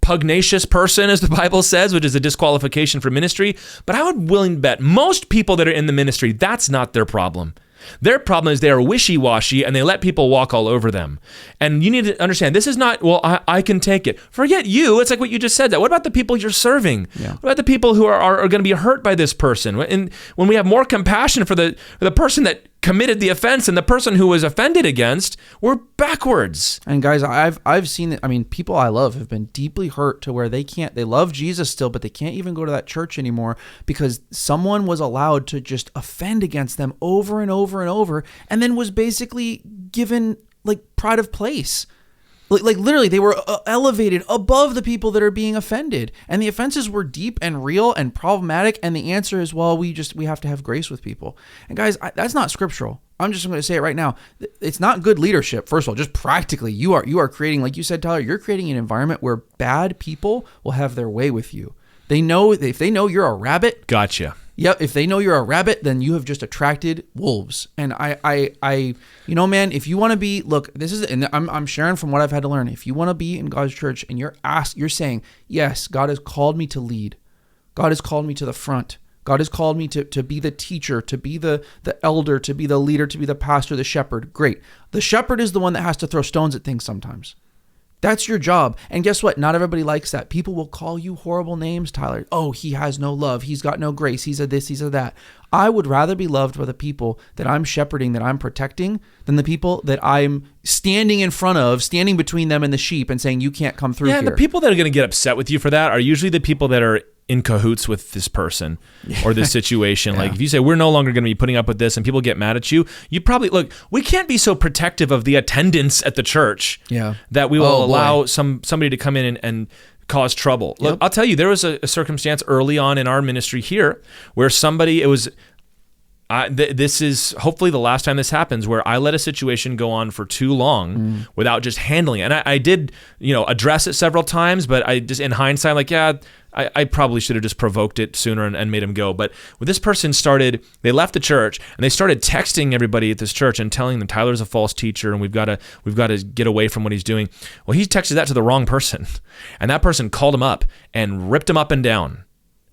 pugnacious person, as the Bible says, which is a disqualification for ministry. But I would willing bet most people that are in the ministry, that's not their problem. Their problem is they are wishy-washy and they let people walk all over them. And you need to understand, this is not, well, I can take it. Forget you. It's like what you just said. That. What about the people you're serving? Yeah. What about the people who are going to be hurt by this person? And when we have more compassion for the person that committed the offense and the person who was offended against, we're backwards. And guys, I've seen it. I mean, people I love have been deeply hurt to where they love Jesus still, but they can't even go to that church anymore because someone was allowed to just offend against them over and over and over, and then was basically given like pride of place. Like literally, they were elevated above the people that are being offended, and the offenses were deep and real and problematic. And the answer is, well, we have to have grace with people. And guys, that's not scriptural. I'm just going to say it right now. It's not good leadership. First of all, just practically, you are creating, like you said, Tyler, you're creating an environment where bad people will have their way with you. They know if they know you're a rabbit. Gotcha. Yep, if they know you're a rabbit, then you have just attracted wolves. And I man, if you want to be, look, this is, and I'm sharing from what I've had to learn. If you want to be in God's church and you're saying, yes, God has called me to lead. God has called me to the front. God has called me to be the teacher, to be the elder, to be the leader, to be the pastor, the shepherd. Great. The shepherd is the one that has to throw stones at things sometimes. That's your job. And guess what? Not everybody likes that. People will call you horrible names, Tyler. Oh, he has no love. He's got no grace. He's a this, he's a that. I would rather be loved by the people that I'm shepherding, that I'm protecting, than the people that I'm standing in front of, standing between them and the sheep and saying, you can't come through here. Yeah, the people that are going to get upset with you for that are usually the people that are in cahoots with this person or this situation. Yeah. Like if you say, we're no longer going to be putting up with this, and people get mad at you, you probably, look, we can't be so protective of the attendance at the church that we will allow somebody to come in and cause trouble. Look, I'll tell you, there was a circumstance early on in our ministry here where somebody, this is hopefully the last time this happens, where I let a situation go on for too long without just handling it. And I did, address it several times, but I just, in hindsight, like, I probably should have just provoked it sooner and made him go. But when this person they left the church and they started texting everybody at this church and telling them Tyler's a false teacher and we've got to get away from what he's doing. Well, he texted that to the wrong person, and that person called him up and ripped him up and down.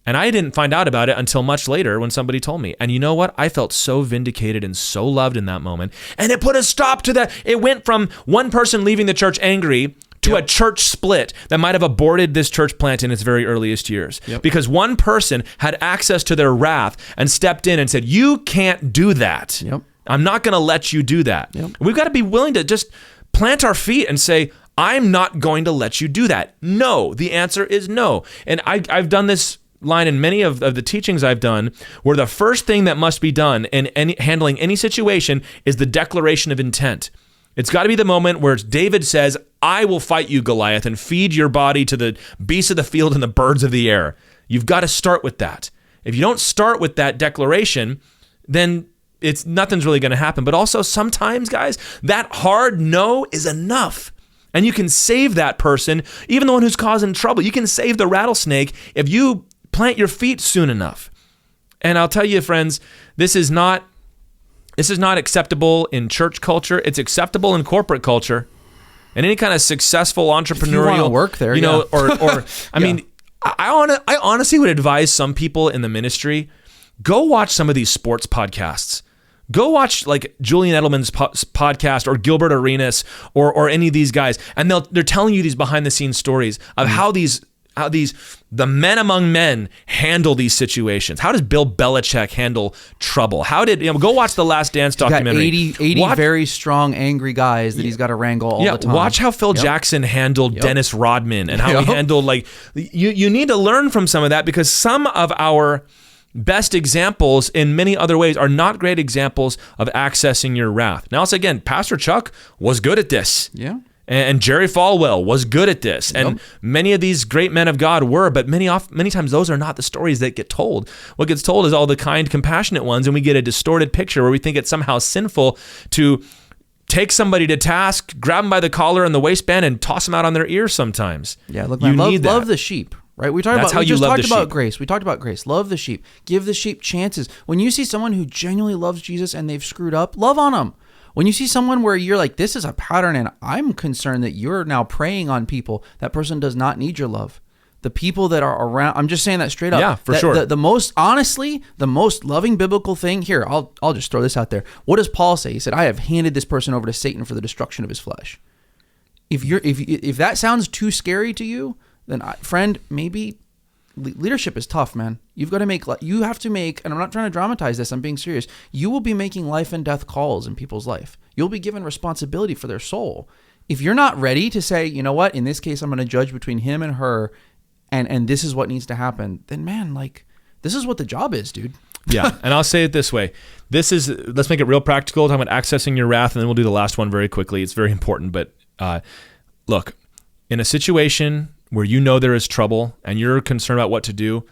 And I didn't find out about it until much later when somebody told me. And you know what? I felt so vindicated and so loved in that moment. And it put a stop to that. It went from one person leaving the church angry to a church split that might have aborted this church plant in its very earliest years. Because one person had access to their wrath and stepped in and said, you can't do that. I'm not going to let you do that. We've got to be willing to just plant our feet and say, I'm not going to let you do that. No. The answer is no. And I've done this line in many of the teachings I've done, where the first thing that must be done in handling any situation is the declaration of intent. It's got to be the moment where David says, I will fight you, Goliath, and feed your body to the beasts of the field and the birds of the air. You've got to start with that. If you don't start with that declaration, then nothing's really going to happen. But also sometimes, guys, that hard no is enough. And you can save that person, even the one who's causing trouble. You can save the rattlesnake if you plant your feet soon enough. And I'll tell you, friends, this is not acceptable in church culture. It's acceptable in corporate culture, and any kind of successful entrepreneurial, if you want to work there, or I mean, I honestly would advise some people in the ministry, go watch some of these sports podcasts. Go watch like Julian Edelman's podcast or Gilbert Arenas or any of these guys, and they're telling you these behind the scenes stories of how the men among men handle these situations. How does Bill Belichick handle trouble? Go watch the Last Dance documentary. He's got 80 very strong, angry guys that he's got to wrangle all the time. Watch how Phil Jackson handled Dennis Rodman and how he handled, you need to learn from some of that, because some of our best examples in many other ways are not great examples of accessing your wrath. Now, also again, Pastor Chuck was good at this. Yeah. And Jerry Falwell was good at this. Yep. And many of these great men of God were, but many times those are not the stories that get told. What gets told is all the kind, compassionate ones, and we get a distorted picture where we think it's somehow sinful to take somebody to task, grab them by the collar and the waistband, and toss them out on their ears sometimes. Yeah, look, man, love the sheep. Right, we talked about grace. We talked about grace. Love the sheep. Give the sheep chances. When you see someone who genuinely loves Jesus and they've screwed up, love on them. When you see someone where you're like, this is a pattern, and I'm concerned that you're now preying on people, that person does not need your love. The people that are around, I'm just saying that straight up. Yeah, for sure. The most loving biblical thing here, I'll just throw this out there. What does Paul say? He said, I have handed this person over to Satan for the destruction of his flesh. If that sounds too scary to you, then friend, maybe leadership is tough, man. You have to make, and I'm not trying to dramatize this, I'm being serious. You will be making life and death calls in people's life. You'll be given responsibility for their soul. If you're not ready to say, you know what, in this case, I'm going to judge between him and her, and this is what needs to happen, then man, like, this is what the job is, dude. Yeah, and I'll say it this way. Let's make it real practical, talking about accessing your wrath, and then we'll do the last one very quickly. It's very important, but look, in a situation where you know there is trouble and you're concerned about what to do,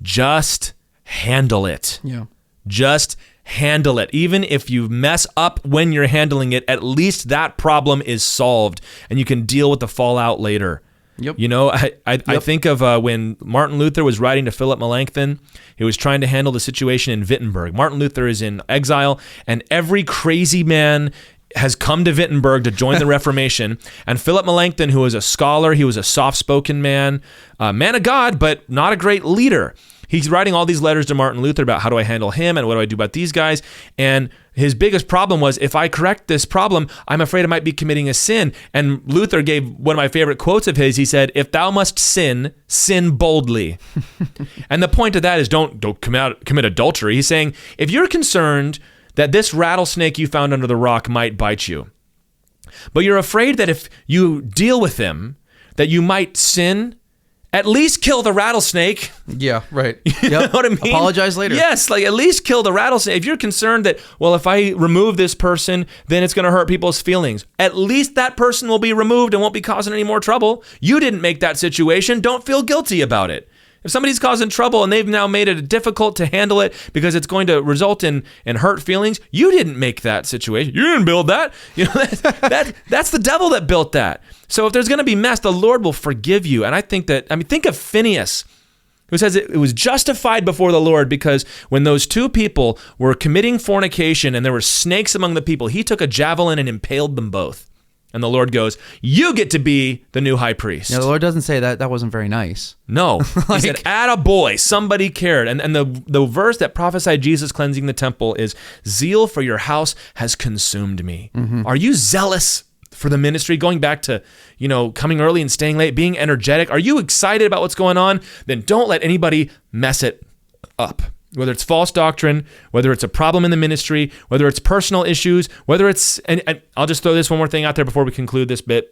just handle it. Yeah. Just handle it. Even if you mess up when you're handling it, at least that problem is solved and you can deal with the fallout later. Yep. You know, I think of when Martin Luther was writing to Philip Melanchthon, he was trying to handle the situation in Wittenberg. Martin Luther is in exile, and every crazy man has come to Wittenberg to join the Reformation. And Philip Melanchthon, who was a scholar, he was a soft-spoken man, man of God, but not a great leader. He's writing all these letters to Martin Luther about how do I handle him and what do I do about these guys. And his biggest problem was, if I correct this problem, I'm afraid I might be committing a sin. And Luther gave one of my favorite quotes of his. He said, if thou must sin, sin boldly. And the point of that is don't commit adultery. He's saying, if you're concerned that this rattlesnake you found under the rock might bite you, but you're afraid that if you deal with him, that you might sin, at least kill the rattlesnake. Yeah, right. You know what I mean? Apologize later. Yes, like at least kill the rattlesnake. If you're concerned that, well, if I remove this person, then it's going to hurt people's feelings, at least that person will be removed and won't be causing any more trouble. You didn't make that situation. Don't feel guilty about it. If somebody's causing trouble and they've now made it difficult to handle it because it's going to result in hurt feelings, you didn't make that situation. You didn't build that. You know, that's the devil that built that. So if there's going to be mess, the Lord will forgive you. And I think of Phineas, who says it was justified before the Lord because when those two people were committing fornication and there were snakes among the people, he took a javelin and impaled them both. And the Lord goes, you get to be the new high priest. Yeah, the Lord doesn't say that. That wasn't very nice. No. He said, attaboy, somebody cared. And the verse that prophesied Jesus cleansing the temple is, zeal for your house has consumed me. Mm-hmm. Are you zealous for the ministry? Going back to, coming early and staying late, being energetic. Are you excited about what's going on? Then don't let anybody mess it up. Whether it's false doctrine, whether it's a problem in the ministry, whether it's personal issues, whether it's, and I'll just throw this one more thing out there before we conclude this bit.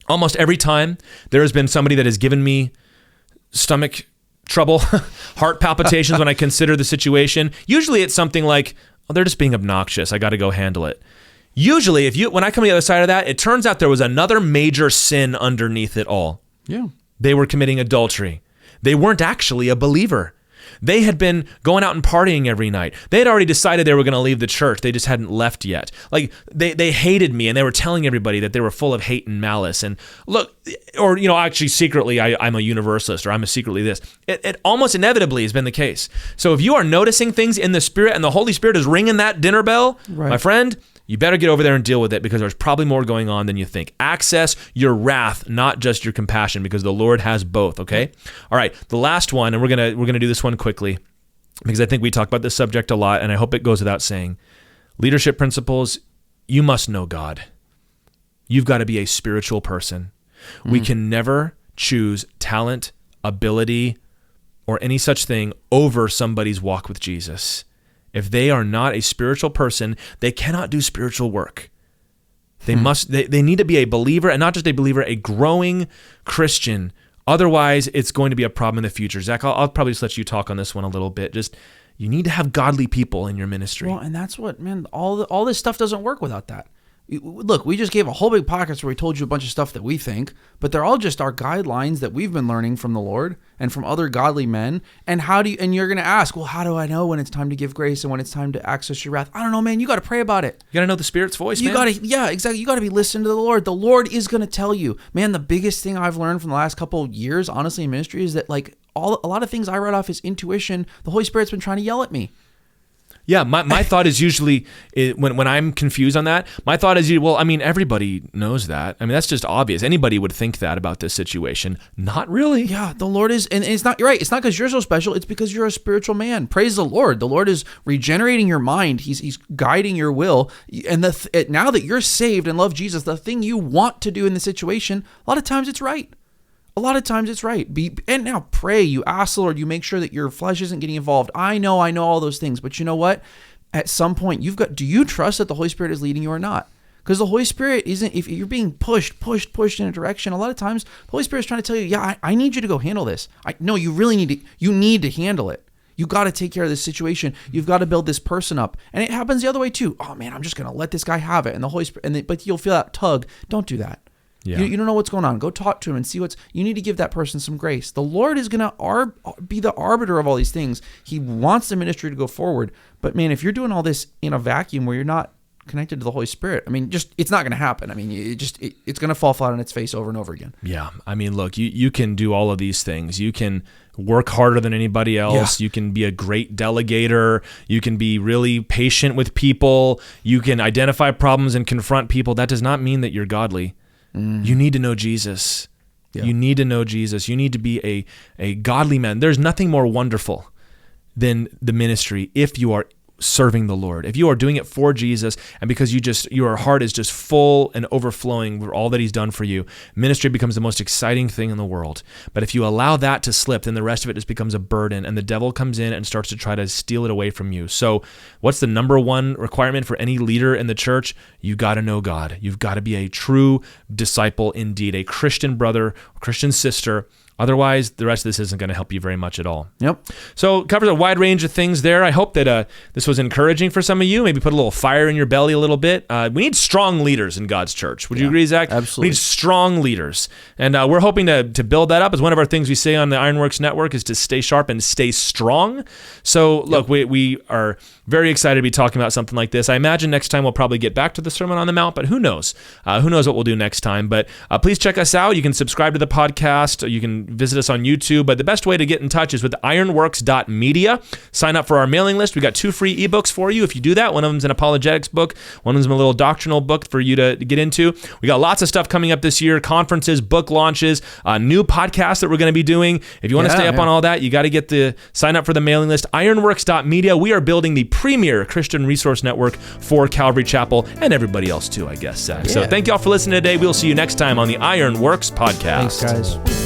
Almost every time there has been somebody that has given me stomach trouble, heart palpitations when I consider the situation. Usually it's something like, oh, they're just being obnoxious. I got to go handle it. Usually when I come to the other side of that, it turns out there was another major sin underneath it all. Yeah. They were committing adultery. They weren't actually a believer. They had been going out and partying every night. They had already decided they were going to leave the church. They just hadn't left yet. Like they hated me, and they were telling everybody that they were full of hate and malice. And look, or actually secretly, I'm a universalist, or I'm a secretly this. It almost inevitably has been the case. So if you are noticing things in the Spirit, and the Holy Spirit is ringing that dinner bell, right, my friend, you better get over there and deal with it, because there's probably more going on than you think. Access your wrath, not just your compassion, because the Lord has both, okay? All right, the last one, and we're gonna do this one quickly, because I think we talk about this subject a lot, and I hope it goes without saying. Leadership principles, you must know God. You've got to be a spiritual person. We can never choose talent, ability, or any such thing over somebody's walk with Jesus. If they are not a spiritual person, they cannot do spiritual work. They need to be a believer, and not just a believer, a growing Christian Otherwise, it's going to be a problem in the future. Zach, I'll probably just let you talk on this one a little bit. Just, you need to have godly people in your ministry. Well, and that's what, man, all this stuff doesn't work without that. Look, we just gave a whole big podcast where we told you a bunch of stuff that we think, but they're all just our guidelines that we've been learning from the Lord and from other godly men. And and you're going to ask, well, how do I know when it's time to give grace and when it's time to access your wrath? I don't know, man. You got to pray about it. You got to know the Spirit's voice, man. Yeah, exactly. You got to be listening to the Lord. The Lord is going to tell you, man. The biggest thing I've learned from the last couple of years, honestly, in ministry is that like a lot of things I write off as intuition, the Holy Spirit's been trying to yell at me. Yeah, my thought is usually, when I'm confused on that, my thought is, well, I mean, everybody knows that. I mean, that's just obvious. Anybody would think that about this situation. Not really. Yeah, the Lord is, and it's not, you're right, it's not because you're so special, it's because you're a spiritual man. Praise the Lord. The Lord is regenerating your mind. He's guiding your will. And now that you're saved and love Jesus, the thing you want to do in the situation, a lot of times it's right. A lot of times it's right. And now pray. You ask the Lord. You make sure that your flesh isn't getting involved. I know all those things. But you know what? At some point, do you trust that the Holy Spirit is leading you or not? Because the Holy Spirit isn't, if you're being pushed in a direction, a lot of times the Holy Spirit is trying to tell you, yeah, I need you to go handle this. No, you really need to handle it. You got to take care of this situation. You've got to build this person up. And it happens the other way too. Oh man, I'm just going to let this guy have it. And the Holy Spirit, but you'll feel that tug. Don't do that. Yeah. You don't know what's going on. Go talk to him and see you need to give that person some grace. The Lord is going to be the arbiter of all these things. He wants the ministry to go forward. But man, if you're doing all this in a vacuum where you're not connected to the Holy Spirit, I mean, it's not going to happen. I mean, it's going to fall flat on its face over and over again. Yeah. I mean, look, you can do all of these things. You can work harder than anybody else. Yeah. You can be a great delegator. You can be really patient with people. You can identify problems and confront people. That does not mean that you're godly. You need to know Jesus. Yeah. You need to know Jesus. You need to be a godly man. There's nothing more wonderful than the ministry if you are serving the Lord. If you are doing it for Jesus and because your heart is just full and overflowing with all that he's done for you, ministry becomes the most exciting thing in the world. But if you allow that to slip, then the rest of it just becomes a burden and the devil comes in and starts to try to steal it away from you. So what's the number one requirement for any leader in the church? You got to know God. You've got to be a true disciple indeed, a Christian brother, Christian sister. Otherwise, the rest of this isn't going to help you very much at all. Yep. So it covers a wide range of things there. I hope that this was encouraging for some of you. Maybe put a little fire in your belly a little bit. We need strong leaders in God's church. Would you agree, Zach? Absolutely. We need strong leaders. And we're hoping to build that up. As one of our things we say on the Ironworks Network is to stay sharp and stay strong. So look, we are very excited to be talking about something like this. I imagine next time we'll probably get back to the Sermon on the Mount, but who knows? Who knows what we'll do next time. But please check us out. You can subscribe to the podcast. You can visit us on YouTube, but the best way to get in touch is with ironworks.media. Sign up for our mailing list. We got 2 free ebooks for you if you do that. One of them's an apologetics book. One of them's a little doctrinal book for you to get into. We got lots of stuff coming up this year, conferences, book launches, new podcasts that we're going to be doing. If you want to stay up on all that, you got to sign up for the mailing list. Ironworks.media. We are building the premier Christian resource network for Calvary Chapel and everybody else too, I guess, Zach. So thank you all for listening today. We'll see you next time on the Ironworks podcast. Thanks, guys.